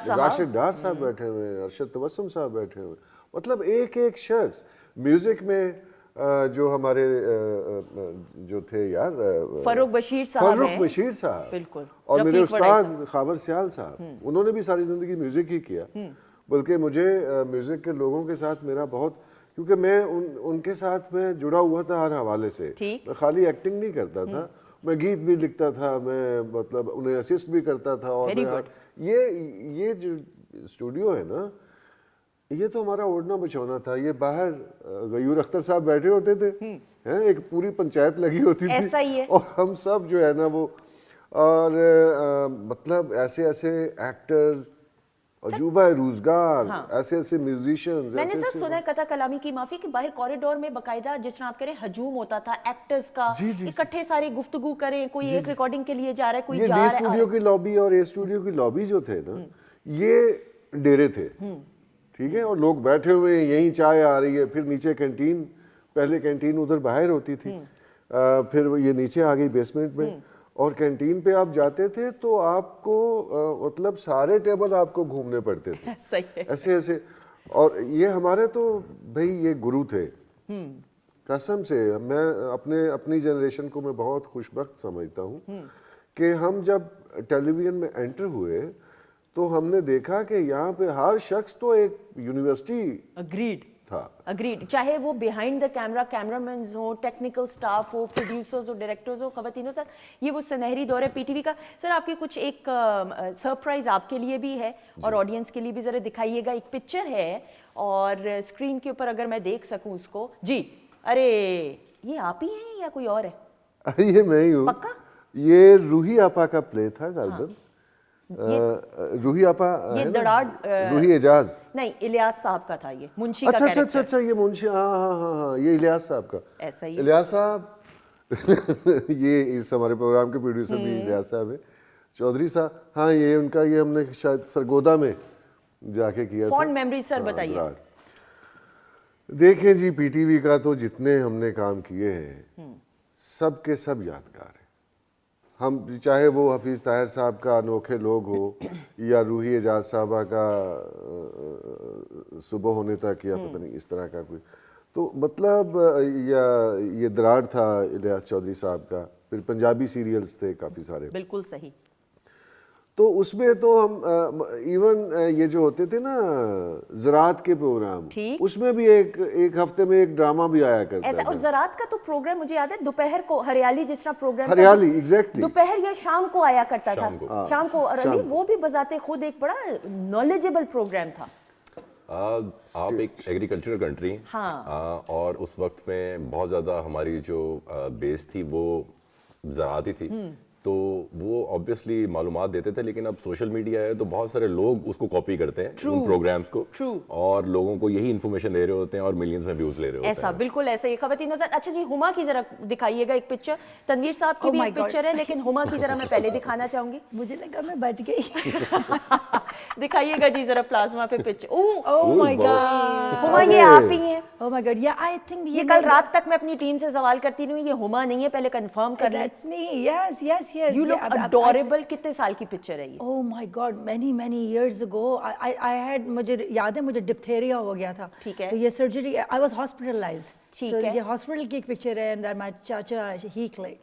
साहब बैठे हुए हैं, अरशद तबस्सुम साहब बैठे हुए हैं, मतलब एक एक शख्स। म्यूजिक में जो हमारे जो थे यार, फरूक बशीर साहब बिल्कुल, और मेरे उस्ताद खावर सियाल साहब, उन्होंने भी सारी जिंदगी म्यूजिक ही किया। बल्कि मुझे म्यूजिक के लोगों के साथ मेरा बहुत, क्योंकि मैं उनके साथ में जुड़ा हुआ था हर हवाले से, मैं खाली एक्टिंग नहीं करता था, मैं गीत भी लिखता था, मैं मतलब उन्हें असिस्ट भी करता था। और ये जो स्टूडियो है ना, ये तो हमारा ओढ़ना बचौना था। ये बाहर गयूर अख्तर साहब बैठे होते थे, हैं, एक पूरी पंचायत लगी होती थी, ऐसा ही है। और हम सब जो है ना वो, और मतलब ऐसे ऐसे एक्टर्स, अजूबा रोजगार, ऐसे ऐसे म्यूजिशियंस। मैंने सर सुना है, कथा कलामी की माफी, कि बाहर कॉरिडोर में बकायदा जिस तरह आप कह रहे हैं हजूम होता था एक्टर्स का, इकट्ठे सारे गुफ्तगू करें, कोई एक रिकॉर्डिंग के लिए जा रहा है, कोई जा रहा है। स्टूडियो की लॉबी और ए स्टूडियो की लॉबी जो थे ना, ये डेरे थे, ठीक है, और लोग बैठे हुए हैं, यहीं चाय आ रही है, फिर नीचे कैंटीन, पहले कैंटीन उधर बाहर होती थी, फिर ये नीचे आ गई बेसमेंट में, और कैंटीन पे आप जाते थे तो आपको मतलब सारे टेबल आपको घूमने पड़ते थे, सही है। ऐसे ऐसे। और ये हमारे तो भाई ये गुरु थे, कसम से। मैं अपनी जनरेशन को मैं बहुत खुशबख्त समझता हूँ कि हम जब टेलीविज़न में एंटर हुए تو ہم نے دیکھا کہ یہاں پہ ہر شخص تو ایک یونیورسٹی اگریڈ تھا. اگریڈ, چاہے وہ بیہائنڈ دا کیمرہ کیمرامینز ہوں, ٹیکنیکل سٹاف ہو, پروڈیوسرز ہو, ڈائریکٹرز ہو. خواتین سر, یہ وہ سنہری دور ہے پی ٹی وی کا. سر آپ کی کچھ ایک سرپرائز آپ کے لیے بھی ہے اور آڈینس کے لیے بھی ذرا دکھائیے گا. ایک پکچر ہے اور اسکرین کے اوپر اگر میں دیکھ سکوں اس کو. جی, ارے یہ آپ ہی ہیں یا کوئی اور ہے؟ یہ میں ہی ہوں. پکا؟ یہ روحی آپا کا پلے تھا غالباً. روحی آپا, یہ دڑاڑ, روحی اعجاز نہیں, الیاس صاحب کا تھا یہ, منشی کا اچھا کیریکٹر. اچھا اچھا, یہ منشی, ہاں, یہ الیاس صاحب کا. ایسا ہی الیاس صاحب یہ اس ہمارے پروگرام کے پروڈیوسر بھی الیاس صاحب ہیں. چودھری صاحب, ہاں یہ ان کا, یہ ہم نے شاید سرگودا میں جا کے کیا تھا. فونڈ میموری سر بتائیے. دیکھیں جی, پی ٹی وی کا تو جتنے ہم نے کام کیے ہیں سب کے سب یادگار ہیں. ہم چاہے وہ حفیظ طاہر صاحب کا انوکھے لوگ ہو, یا روحی اعجاز صاحبہ کا صبح ہونے تک, یا پتہ نہیں اس طرح کا کوئی, تو مطلب, یا یہ دراڑ تھا الیاس چودھری صاحب کا. پھر پنجابی سیریلز تھے کافی سارے. بالکل صحیح. تو اس میں تو ہم ایون یہ جو ہوتے تھے نا زراعت کے پروگرام, اس میں بھی ایک ہفتے میں ایک ڈرامہ بھی آیا کرتا ایسا. تھا. اور زراعت کا تو پروگرام مجھے یاد ہے دوپہر کو, ہریالی جس طرح پروگرام, ہریالی ایگزیکٹلی, دوپہر یا شام کو آیا کرتا تھا, شام کو. اور علی وہ بھی بذات خود ایک بڑا نالجبل پروگرام تھا. آپ ایک ایگریکلچرل کنٹری, اور اس وقت میں بہت زیادہ ہماری جو بیس تھی وہ زراعتی تھی, تو وہ آبویسلی معلومات دیتے تھے. لیکن اب سوشل میڈیا ہے تو بہت سارے لوگ اس کو کاپی کرتے ہیں ان پروگرامز کو, اور لوگوں کو یہی انفارمیشن دے رہے ہوتے ہیں اور ملینز میں ویوز لے رہے ہوتے ہیں. ایسا بالکل ایسا ہی. خواتین. اچھا جی, ہما کی ذرا دکھائیے گا ایک پکچر. تنویر صاحب کی بھی ایک پکچر ہے, لیکن ہما کی ذرا میں پہلے دکھانا چاہوں گی. مجھے لگا میں بچ گئی. دکھائیے گا جی ذرا پلازما پہ پکچر. اوہ مائی گاڈ, ہما یہ آپ ہی ہیں. اوہ مائی گاڈ, یا آئی تھنک یہ کل رات تک میں اپنی ٹیم سے سوال کرتی نہیں ہوں, یہ ہما نہیں ہے, پہلے کنفرم کر لیں. That's me. Yes yes yes, you look adorable. کتنے سال کی پکچر ہے یہ؟ Oh my god, many years ago I head, مجھے یاد ہے مجھے ڈپتھیریا ہو گیا تھا. ٹھیک ہے. تو یہ سرجری, آئی واز ہاسپٹلائزڈ. ٹھیک ہے. یہ ہاسپٹل کی ایک پکچر ہے, اینڈ مائی چاچا ہی کلے.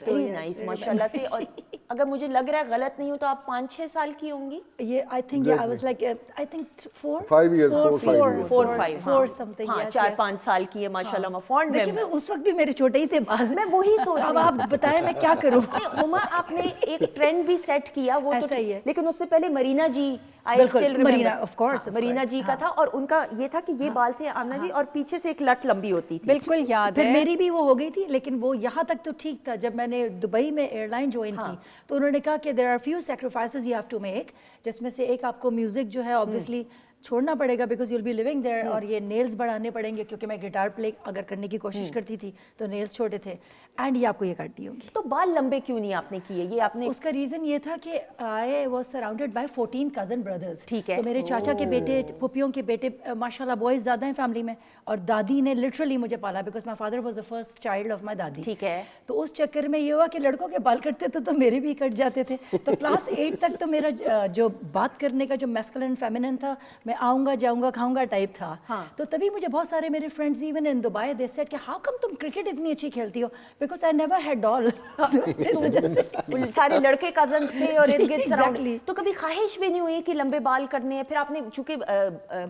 ویری نائس ماشاءاللہ سے. اور اگر مجھے لگ رہا ہے غلط نہیں ہوں تو آپ 5-6 سال کی ہوں گی. یہ I think I was like I think 5 years, 4 something. ہاں 4-5 سال کی ہے ماشاءاللہ. میں فونڈ دیکھیں میں اس وقت بھی میرے چھوٹے ہی تھے بال. میں وہی سوچ رہی اب آپ بتائیں میں کیا کروں. ہما آپ نے ایک ٹرینڈ بھی سیٹ کیا, وہ تو صحیح ہے, لیکن اس سے پہلے مرینا جی, مرینا آف کورس, مرینا جی کا تھا, اور ان کا یہ تھا کہ یہ بال تھے آمنہ جی, اور پیچھے سے ایک لٹ لمبی ہوتی تھی. بالکل یاد ہے. پھر میری بھی وہ ہو گئی تھی, لیکن وہ یہاں تک تو ٹھیک تھا. جب میں نے دبئی میں ایئر لائن جوائن کی تو انہوں نے کہا کہ there are few sacrifices you have to make, جس میں سے ایک آپ کو میوزک جو ہے obviously چھوڑنا پڑے گا because you'll be living there, اور یہ نیلز بڑھانے پڑیں گے کیونکہ میں گٹار پلے اگر کرنے کی کوشش کرتی تھی تو نیلز چھوٹے تھے, اینڈ یہ آپ کو یہ کاٹتی ہوں گی. تو بال لمبے کیوں نہیں آپ نے کیے؟ یہ آپ نے, اس کا ریزن یہ تھا کہ I was surrounded by 14 cousin brothers. ٹھیک ہے. تو میرے چاچا کے بیٹے, پھپھیوں کے بیٹے, ماشاءاللہ بوائز زیادہ ہیں فیملی میں, اور دادی نے لٹرلی مجھے پالا because my father was the first child of my دادی. ٹھیک ہے. تو اس چکر میں یہ ہوا کہ لڑکوں کے بال کٹتے تھے تو میرے بھی کٹ جاتے تھے. تو کلاس 8 تک تو میرا جو بات کرنے کا جو میسکلن فیمنن تھا, میں آؤں گا جاؤں گا کھاؤں گا ٹائپ تھا. تو تبھی مجھے بہت سارے میرے friends even in Dubai they said کہ ہاؤ کم تم کرکٹ اتنی اچھی کھیلتی ہو, بیکاز آئی نیور ہیڈ ڈال. اس وجہ سے سارے لڑکے کزنس تھے اور ارد گرد سراؤنڈ. تو کبھی خواہش بھی نہیں ہوئی کہ لمبے بال کرنے ہیں؟ پھر آپ نے چونکہ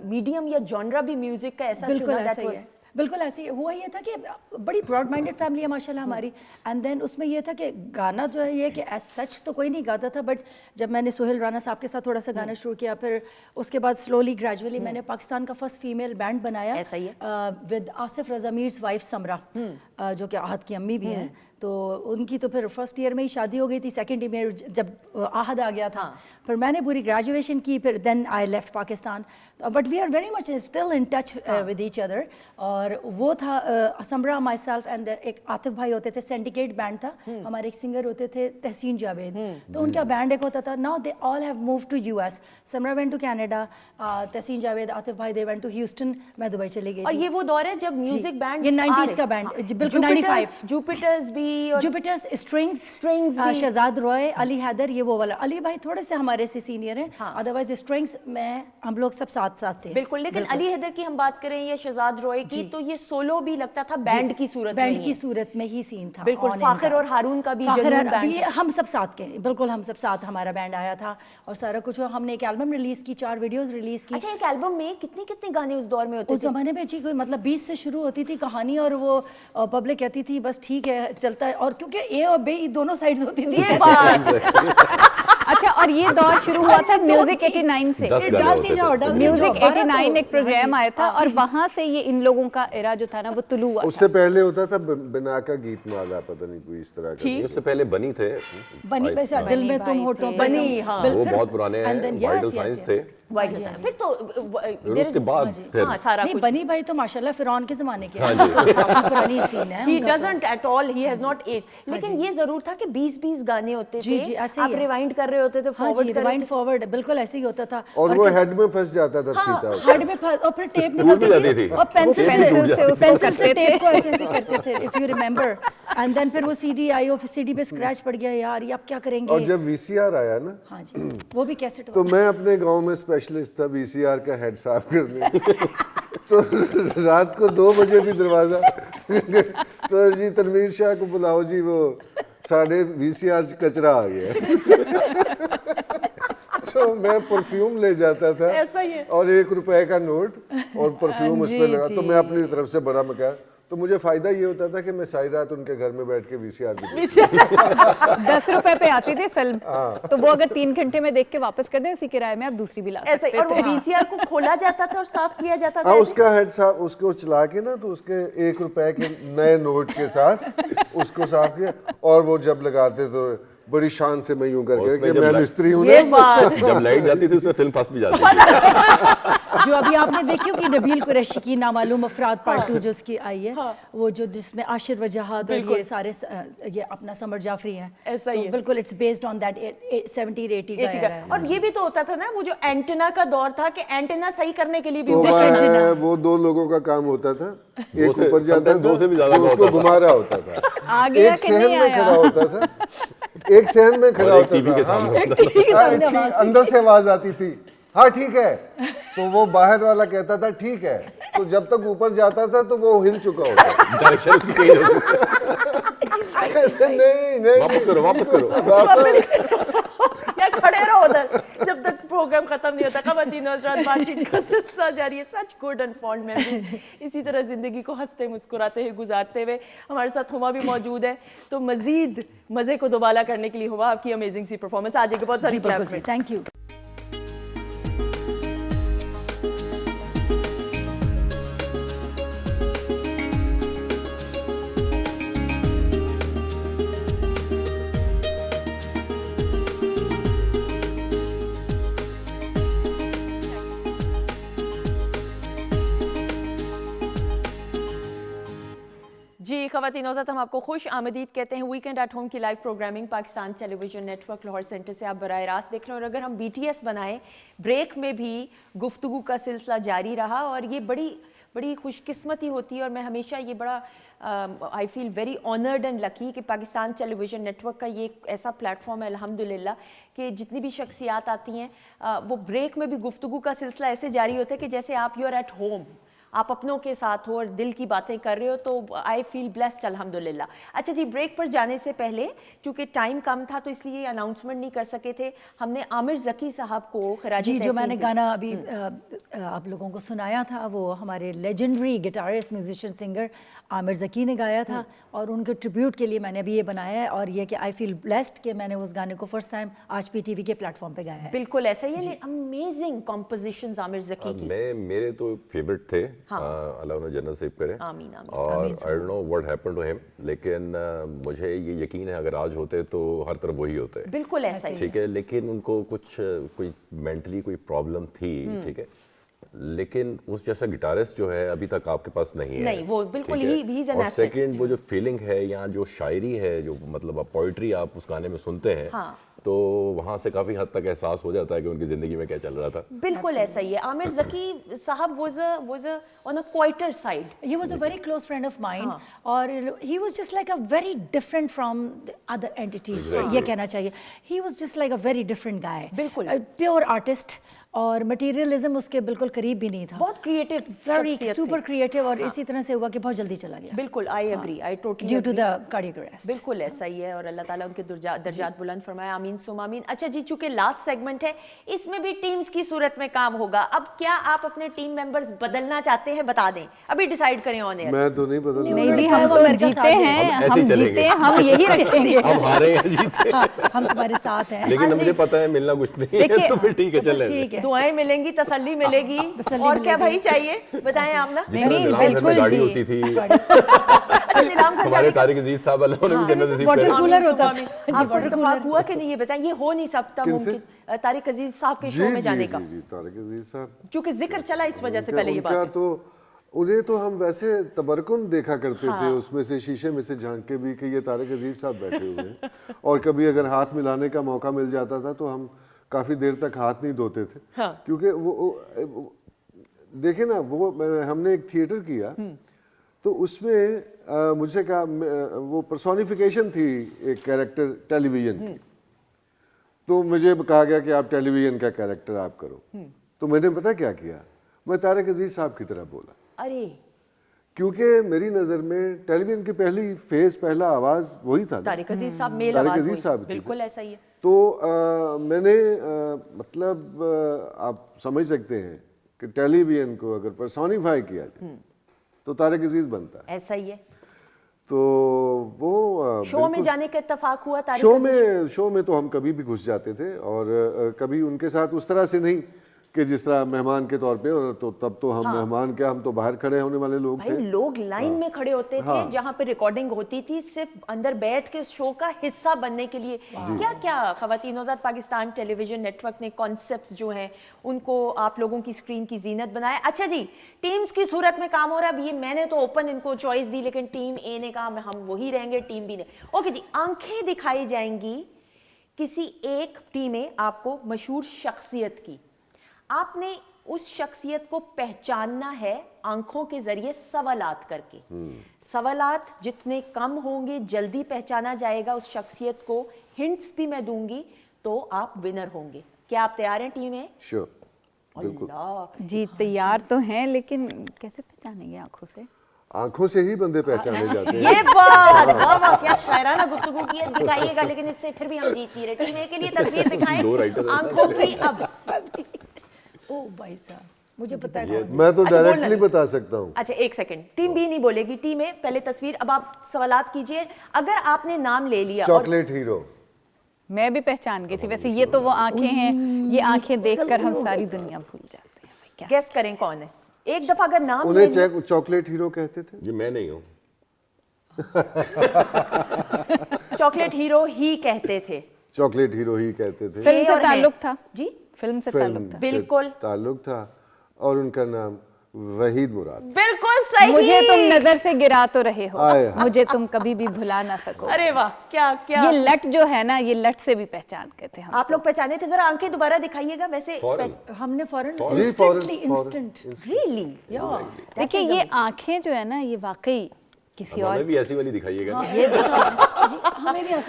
میڈیم یا جانرا بھی میوزک کا ایسا چنا, بالکل ایسے ہوا. یہ تھا کہ بڑی براڈ مائنڈیڈ فیملی ہے ماشاء اللہ ہماری, اینڈ دین اس میں یہ تھا کہ گانا جو ہے یہ کہ ایز سچ تو کوئی نہیں گاتا تھا, بٹ جب میں نے سہیل رانا صاحب کے ساتھ تھوڑا سا گانا شروع کیا, پھر اس کے بعد سلولی گریجولی میں نے پاکستان کا فرسٹ فیمیل بینڈ بنایا ود آصف رضا میر's وائف سمرا, جو کہ آہد کی امی بھی ہیں. تو ان کی تو پھر فرسٹ ایئر میں ہی شادی ہو گئی تھی, سیکنڈ ایئر میں جب آہد آ گیا تھا, پھر میں نے پوری گریجویشن کی, پھر then I left Pakistan, but we are very much still in touch with each other. اور وہ تھا سمرا, مائی سیلف, اینڈ ایک عاطف بھائی ہوتے تھے, سینڈیکیٹ بینڈ تھا, ہمارے ایک سنگر ہوتے تھے تحسین جاوید, تو ان کا بینڈ ایک ہوتا تھا. Now they all have moved to US. Samra went to Canada, Tehseen Javed, Atif بھائی دے وینٹ ٹو ہیوسٹن, میں دبئی چلی گئی. اور یہ وہ دور ہے جب میوزک بینڈ, یہ 90s کا بینڈ, بالکل 95, جوپیٹرز بھی भी, और जुपिटर्स स्ट्रिंग्स भी, शहजाद रॉय, अली हैदर, ये वो वाला। अली भाई थोड़े से हमारे से सीनियर हैं, अदरवाइज स्ट्रिंग्स में हम लोग सब साथ साथ थे। बिल्कुल, लेकिन अली हैदर की हम बात करें या शहजाद रॉय की, तो ये सोलो भी लगता था बैंड की सूरत में, बैंड की सूरत में ही सीन था। बिल्कुल, फाखिर और हारून का भी हम सब साथ के, बिल्कुल हम सब साथ, हमारा बैंड आया था और सारा कुछ। हमने एक एल्बम रिलीज की, 4 वीडियोस रिलीज की। अच्छा, एक एल्बम में कितने गाने उस दौर में होते थे? उस जमाने में जी कोई मतलब 20 से शुरू होती थी कहानी, और वो पब्लिक कहती थी बस ठीक है चलता है, और क्योंकि ए और बी दोनों साइड्स होती थी। अच्छा, और ये दौर शुरू हुआ था म्यूजिक 89 से। म्यूजिक 89 एक प्रोग्राम आया था, और वहां से ये इन लोगों का एरा जो था ना वो तुलू हुआ। उससे पहले होता था बिना का गीत माला, पता नहीं कोई इस तरह का। उससे पहले बनी थे, बनी पैसा दिल में तुम होठों बनी, वो बहुत पुराने वाइटल साइंस थे। फिर तो उसके बाद फिर सारा नहीं, बनी भाई तो माशाल्लाह फिरौन के ज़माने के पुरानी सीन है। He doesn't at all, he has not aged. लेकिन ये जरूर था कि 20 गाने होते थे, आप रिवाइंड कर रहे होते थे, रिवाइंड फॉरवर्ड, बिल्कुल ऐसे ही होता था। और वो हेड में फंस जाता था, हेड में फंस, और फिर टेप निकलती थी और पेंसिल से टेप को ऐसे ऐसे करते थे, if you remember. And then फिर वो सीडी आई, और सीडी पे स्क्रैच पड़ गया, यार ये अब क्या करेंगे। और जब वीसीआर आया ना, हाँ जी, वो भी कैसेट, तो मैं अपने गांव में स्पेशलिस्ट था वीसीआर का हेड साफ करने। तो रात को 2 बजे भी दरवाजा तो जी तनवीर शाह को बुलाओ जी, वो साढ़े वीसीआर कचरा आ गया। तो मैं परफ्यूम ले जाता था, ऐसा ही है। और 1 रुपए का नोट और परफ्यूम उस पर लगा, तो मैं अपनी तरफ से बड़ा मकान। तो मुझे फायदा ये होता था कि मैं सारी रात उनके घर में बैठ के वीसीआर 10 रुपए पे आती थी फिल्म, तो वो अगर 3 घंटे में देख के वापस कर दें, उसी किराए में आप दूसरी भी ला सकते थे। और वो वीसीआर को खोला जाता था और साफ किया जाता था। उसका हेड साफ, उसको चला के ना, तो उसके 1 रुपए के नए नोट के साथ उसको साफ किया, और वो जब लगाते तो बड़ी शान से मैं यूं करके कि मैं मिस्त्री हूं। जब लाइट जाती थी उसमें फिल्म फंस भी जाती थी। जो अभी आपने देखी होगी नबील कुरैशी की नामालूम अफराद पार्ट 2 जो उसकी आई है, वो जो जिसमें आशिर वजाहत और ये सारे ये अपना समर जाफरी हैं, ऐसा ही बिल्कुल इट्स बेस्ड ऑन दैट 70-80 का। और ये भी तो होता था ना, वो जो एंटेना का दौर था कि एंटेना सही करने के लिए भी वो 2 लोगों का काम होता था, एक ऊपर जाता था, 2 से भी ज्यादा उसको घुमा रहा होता था, एक सहन में खड़ा होता था, एक सहन में खड़ा होता था, अंदर से आवाज आती थी, हाँ ठीक है, तो वो बाहर वाला कहता था ठीक है, तो जब तक ऊपर जाता था तो वो हिल चुका होता। डायरेक्शन उसकी चेंज होती। नहीं वापस करो या खड़े रहो उधर जब तक प्रोग्राम खत्म नहीं होता। ख़वातीन और हज़रात, बातचीत का सिलसिला जारी है। Such good and fond memories, इसी तरह ज़िंदगी को हंसते मुस्कुराते हुए गुजारते हुए। हमारे साथ हुमा भी मौजूद है, तो मज़ीद मज़े को दोबारा करने के लिए हुआ आपकी अमेजिंग सी परफॉर्मेंस आज के बहुत सारी क्लैप में। Thank you. जी ख़वातीन औज़ात, हम आपको खुश आमदीद कहते हैं। वीकेंड एट होम की live programming Pakistan television network Lahore centre से आप बराह रास्त देख रहे हैं। और अगर हम BTS बनाएं, ब्रेक में भी गुफ्तगू का सिलसिला जारी रहा, और ये बड़ी खुशकिस्मती होती है। और मैं हमेशा ये बड़ा I feel very honoured and lucky कि पाकिस्तान टेलीविज़न नेटवर्क का ये एक ऐसा प्लेटफॉर्म है अल्हम्दुलिल्लाह कि जितनी भी शख्सियात आती हैं वो ब्रेक में भी गुफ्तगू का सिलसिला ऐसे जारी होता है कि जैसे आप यू आर एट होम, आप अपनों के साथ हो और दिल की बातें कर रहे हो। तो आई फील ब्लेस्ड अल्हम्दुलिल्लाह। अच्छा जी, ब्रेक पर जाने से पहले चूँकि टाइम कम था तो इसलिए अनाउंसमेंट नहीं कर सके थे, हमने आमिर ज़की साहब को खराजी जो मैंने गाना अभी आप लोगों को सुनाया था, वो हमारे legendary guitarist musician singer Aamir Zaki ने गाया था, और उनके ट्रिब्यूट के लिए मैंने अभी ये बनाया है। और ये कि आई फील ब्लेस्ड कि मैंने उस गाने को फर्स्ट टाइम आज PTV के प्लेटफॉर्म पे गाया है। बिल्कुल ऐसा ही है, अमेजिंग कॉम्पोजिशंस आमिर ज़की की। मेरे तो फेवरेट थे, अल्लाह उन्हें जन्नत नसीब करे। आमीन आमीन। और I don't know what happened to him, लेकिन मुझे ये यकीन है अगर आज होते तो हर तरफ वही होते। बिल्कुल ऐसा ही, ठीक है। लेकिन उनको कोई मेंटली कोई प्रॉब्लम थी, ठीक है, लेकिन उस जैसा गिटारिस्ट जो है अभी तक आपके पास नहीं है। नहीं, वो बिल्कुल ही और सेकंड वो जो फीलिंग है या जो शायरी है, जो मतलब पोइट्री आप उस गाने में सुनते हैं, تو وہاں سے کافی حد تک احساس ہو جاتا ہے کہ ان کی زندگی میں کیا چل رہا تھا. بالکل ایسا ہی ہے. عامر ذکی صاحب was on a quieter side. He was a very close friend of mine اور he was just like a very different from the other entities. یہ کہنا چاہیے. He was just like a very different guy. بالکل. Pure artist اور materialism اس کے بالکل قریب بھی نہیں تھا. بہت کریٹو, ویری سپر کریٹو, اور اسی طرح سے ہوا کہ بہت جلدی چلا گیا. بالکل I agree, I totally due to the cardiac arrest. بالکل ایسا ہی ہے, اور اللہ تعالیٰ ان کے درجات بلند فرمائے, آمین ثم آمین. اچھا جی, چونکہ لاسٹ سیگمنٹ ہے, اس میں بھی ٹیمز کی صورت میں کام ہوگا. اب کیا آپ اپنے ٹیم ممبرز بدلنا چاہتے ہیں؟ بتا دیں, ابھی ڈیسائیڈ کریں آن ایئر. میں تو نہیں بدلنا. نہیں جی, ہم تو جیتے ہیں, ہم جیتے ہیں, ہم یہی رکھیں گے. ہم ہارے ہیں جیتے, ہم تمہارے ساتھ ہیں. لیکن مجھے پتا ہے ملنا کچھ نہیں ہے, تو پھر ٹھیک ہے چلیں. ٹھیک ہے, دعائیں ملیں گی, تسلی ملے گی, اور کیا بھائی چاہیے بتائیں آمنہ. بالکل گاڑی ہوتی تھی ہمارے طارق عزیز صاحب, اللہ انہیں بھی جنت نصیب کرے. واٹر کولر ہوتا تھا. آپ کو اتفاق ہوا کہ نہیں یہ بتائیں, یہ ہو نہیں سکتا ممکن طارق عزیز صاحب کے شو میں جانے کا, جی طارق عزیز صاحب, چونکہ ذکر چلا اس وجہ سے پہلے یہ بات. تو انہیں تو ہم ویسے تبرکن دیکھا کرتے تھے اس میں سے, شیشے میں سے جھانک کے بھی کہ یہ طارق عزیز صاحب بیٹھے ہوئے ہیں, اور کبھی اگر ہاتھ ملانے کا موقع مل جاتا تھا تو ہم کافی دیر تک ہاتھ نہیں دھوتے تھے, کیونکہ وہ دیکھیں نا, وہ ہم نے ایک تھیٹر کیا تو اس میں مجھ سے کہا, وہ پرسونیفیکیشن تھی ایک کیریکٹر ٹیلی ویژن کی, تو مجھے کہا گیا کہ آپ ٹیلی ویژن کا کیریکٹر آپ کرو. تو میں نے پتہ کیا کیا, میں طارق عزیز صاحب کی طرح بولا. ارے کیونکہ میری نظر میں ٹیلی ویژن کی پہلی فیس, پہلا آواز وہی تھا, طارق عزیز صاحب میل طارق آواز عزیز صاحب. بالکل ایسا ہی ہے. تو میں نے مطلب آپ سمجھ سکتے ہیں کہ ٹیلی ویژن کو اگر پرسونیفائی کیا جائے تو طارق عزیز بنتا ہے. ایسا ہی ہے. تو وہ شو میں جانے کا اتفاق ہوا طارق شو میں تو ہم کبھی بھی گھس جاتے تھے, اور کبھی ان کے ساتھ اس طرح سے نہیں کہ جس طرح مہمان کے طور پہ, تو تب تو ہم مہمان کیا, ہم تو باہر کھڑے ہونے والے لوگ تھے. لوگ لائن میں کھڑے ہوتے تھے جہاں پہ ریکارڈنگ ہوتی تھی, صرف اندر بیٹھ کے شو کا حصہ بننے کے لیے. کیا کیا خواتین آزاد Pakistan television net work نے کانسیپٹس جو ہیں ان کو آپ لوگوں کی اسکرین کی زینت بنایا. اچھا جی, ٹیمز کی صورت میں کام ہو رہا ہے. یہ میں نے تو اوپن ان کو چوائس دی, لیکن ٹیم اے نے کہا ہم وہی رہیں گے, ٹیم بی نے. اوکے جی, آنکھیں دکھائی جائیں گی کسی ایک ٹیم میں آپ کو مشہور شخصیت کی. آپ نے اس شخصیت کو پہچاننا ہے آنکھوں کے ذریعے سوالات کر کے. سوالات جتنے کم ہوں گے جلدی پہچانا جائے گا اس شخصیت کو. ہنٹس بھی میں دوں گی تو آپ ونر ہوں گے. کیا آپ تیار ہیں ٹیمیں؟ شور, بالکل. جی تیار تو ہیں, لیکن کیسے پہچانیں گے آنکھوں سے؟ آنکھوں سے ہی بندے پہچانے جاتے ہیں. یہ بات واہ واہ, کیا شاعرانہ گفتگو کی ہے. دکھائیے گا, لیکن اس سے پھر بھی ہم جیت نہیں رہے. ٹیم اے کے لیے تصویر دکھائیں آنکھوں کی. اب او بھائی صاحب, مجھے پتا ہے میں تو ڈائریکٹلی بتا سکتا ہوں. اچھا ایک سیکنڈ, ٹیم بی نہیں بولے گی, ٹیم اے پہلے تصویر. اب آپ سوالات کیجئے. اگر آپ نے نام لے لیا, چاکلیٹ ہیرو. میں بھی پہچان گئی تھی. ویسے یہ تو وہ آنکھیں ہیں, یہ آنکھیں دیکھ کر ہم ساری دنیا بھول جاتے ہیں. گیس کریں کون ہے. ایک دفعہ اگر نام انہیں چاکلیٹ ہیرو کہتے تھے. جی میں نہیں ہوں. چاکلیٹ ہیرو ہی کہتے تھے. چاکلیٹ ہیرو ہی کہتے تھے. فلم سے تعلق تھا. جی فلم سے تعلق تھا. بالکل تعلق تھا, اور ان کا نام وحید مراد. بالکل صحیح. مجھے تم نظر سے گرا تو رہے ہو, مجھے تم کبھی بھی بھلا نہ سکو. ارے واہ, کیا کیا. یہ لٹ جو ہے نا, یہ لٹ سے بھی پہچان کے تھے ہم. آپ لوگ پہچانے تھے. ذرا آنکھیں دوبارہ دکھائیے گا. ویسے ہم نے فوراً انسٹنٹ. ریئلی دیکھیں, یہ آنکھیں جو ہے نا, یہ واقعی کسی اور ہمیں بھی ایسی والی دکھائیے گا.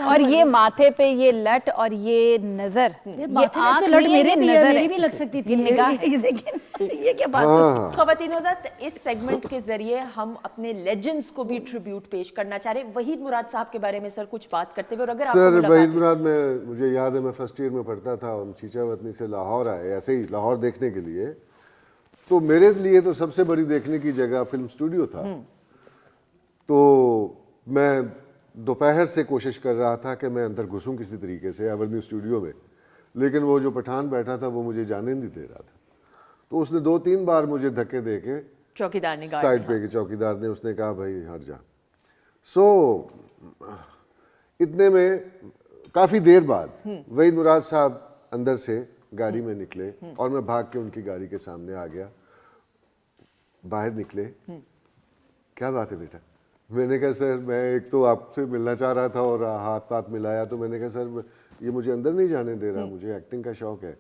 اور یہ ماتھے پہ یہ لٹ اور یہ نظر, یہ آنکھ میرے بھی لگ سکتی تھی. یہ کیا بات ہے. خواتین حضرات, اس سیگمنٹ کے ذریعے ہم اپنے لیجنڈز کو بھی ٹریبیوٹ پیش کرنا چاہ رہے ہیں. وحید مراد صاحب کے بارے میں سر کچھ بات کرتے ہوئے. اور اگر سر وحید مراد, میں مجھے یاد ہے میں فرسٹ ایئر میں پڑھتا تھا, ہم چیچا وطنی سے لاہور آئے ایسے ہی لاہور دیکھنے کے لیے. تو میرے لیے تو سب سے بڑی دیکھنے کی جگہ فلم اسٹوڈیو تھا. تو میں دوپہر سے کوشش کر رہا تھا کہ میں اندر گھسوں کسی طریقے سے ایورنیو اسٹوڈیو میں, لیکن وہ جو پٹھان بیٹھا تھا وہ مجھے جانے نہیں دے رہا تھا. تو اس نے 2-3 بار مجھے دھکے دے کے چوکیدار نے سائڈ پہ, چوکیدار نے, اس نے کہا بھائی ہٹ جا. سو اتنے میں کافی دیر بعد وحید مراد صاحب اندر سے گاڑی میں نکلے, اور میں بھاگ کے ان کی گاڑی کے سامنے آ گیا. باہر نکلے, کیا بات ہے بیٹا. میں نے کہا سر میں ایک تو آپ سے ملنا چاہ رہا تھا اور ہاتھ ملایا, تو میں نے کہا سر ये मुझे अंदर नहीं जाने दे रहा, मुझे एक्टिंग का शौक है।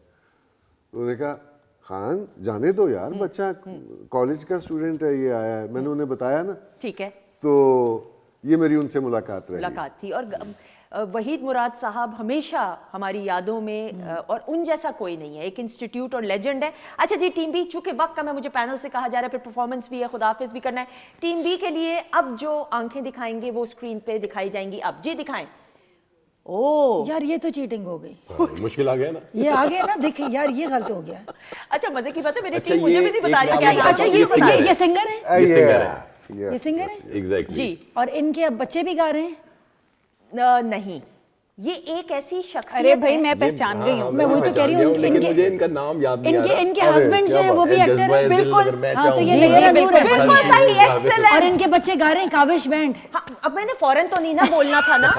उन्होंने कहा खान जाने दो यार, बच्चा कॉलेज का स्टूडेंट है, ये आया है। मैंने उन्हें बताया ना, ठीक है, तो ये मेरी उनसे मुलाकात थी। और वहीद मुराद साहब हमेशा हमारी यादों में और उन जैसा कोई नहीं है, एक इंस्टीट्यूट और लेजेंड है। अच्छा जी, टीम बी, चूंकि वक्त कम है, मुझे पैनल से कहा जा रहा है, फिर परफॉर्मेंस भी है, खुदाफिज भी करना है। टीम बी के लिए अब जो आंखें दिखाएंगे वो स्क्रीन पे दिखाई जाएंगी। अब जी दिखाएं। ओ यार ये तो चीटिंग हो गई, मुश्किल आ गया ना, ये आ गया ना, देखिए यार ये गलत हो गया। अच्छा मजे की बात है, मेरी अच्छा, टीम मुझे भी नहीं बता रही। अच्छा ये सिंगर है, ये सिंगर है, ये सिंगर है एग्जैक्टली जी। और इनके अब बच्चे भी गा रहे हैं? नहीं, ये एक ऐसी शख्सियत अरे भाई है। मैं पहचान गई हूँ। मैं वही तो कह रही हूँ, लेकिन मुझे इनका नाम याद नहीं आ रहा। इनके हस्बैंड जो है वो भी एक्टर है, बिल्कुल। हाँ तो ये नैयरा नूर है, बिल्कुल सही, excellent। और इनके बच्चे गा रहे हैं काविश बैंड। हाँ, अब मैंने फौरन तो नहीं ना बोलना था ना,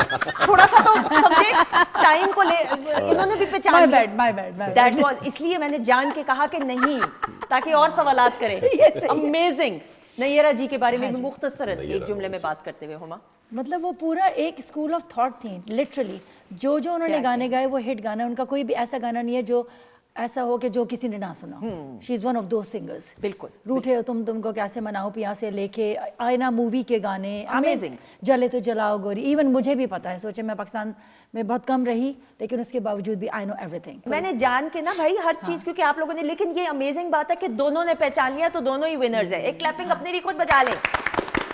थोड़ा सा तो समझे, टाइम को ले, इन्होंने भी पहचान लिया। माय बैड That was, इसलिए मैंने जान के कहा कि नहीं, ताकि और सवालात करें। अमेजिंग। नैयरा जी के बारे में भी मुख्तसरन एक जुमले में बात करते हुए हुमा। मतलब वो पूरा एक स्कूल ऑफ थॉट थी लिटरली। जो जो उन्होंने गाने गाए वो हिट गाना, उनका कोई भी ऐसा गाना नहीं है जो ऐसा हो कि जो किसी ने ना सुना। She is one of those singers. बिल्कुल। रूठे हो तुमको कैसे मनाओ पिया से लेके आईना मूवी के गाने, Amazing। जले तो जलाओ गोरी, इवन मुझे भी पता है। सोचे मैं पाकिस्तान में बहुत कम रही, लेकिन उसके बावजूद भी आई नो एवरीथिंग। मैंने जान के ना भाई हर चीज, क्योंकि आप लोगों ने, लेकिन ये अमेजिंग बात है कि दोनों ने पहचान लिया, तो दोनों ही विनर्स है। एक क्लैपिंग अपने लिए खुद बजा लें।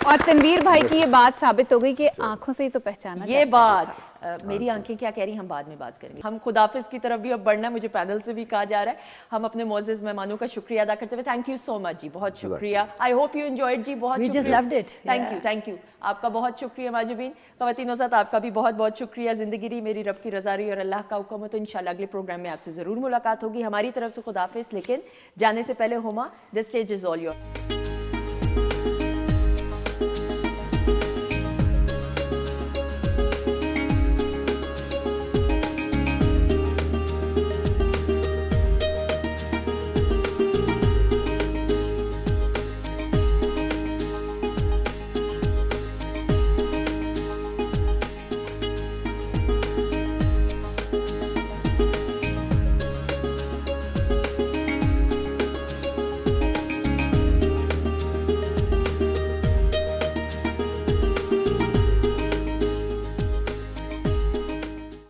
और तनवीर भाई की ये बात साबित हो गई कि आंखों से ही तो पहचाना ये बात मेरी आंखें क्या कह रही, हम बाद में बात करेंगे। हम खुदाफिज की तरफ भी अब बढ़ना है, मुझे पैनल से भी कहा जा रहा है। हम अपने मोअज़्ज़िज़ मेहमानों का शुक्रिया अदा करते हुए, थैंक यू सो मच जी, बहुत शुक्रिया। आई होप यू एंजॉयड जी, बहुत थैंक यू आपका बहुत शुक्रिया। माजुबीन, ख़वातीन ज़ात, आपका भी बहुत बहुत शुक्रिया। ज़िंदगी रही, मेरी रब की रज़ा रही और अल्लाह का हुक्म है, तो इंशाल्लाह अगले प्रोग्राम में आपसे ज़रूर मुलाकात होगी। हमारी तरफ से खुदाफिज, लेकिन जाने से पहले Huma, the stage is all your.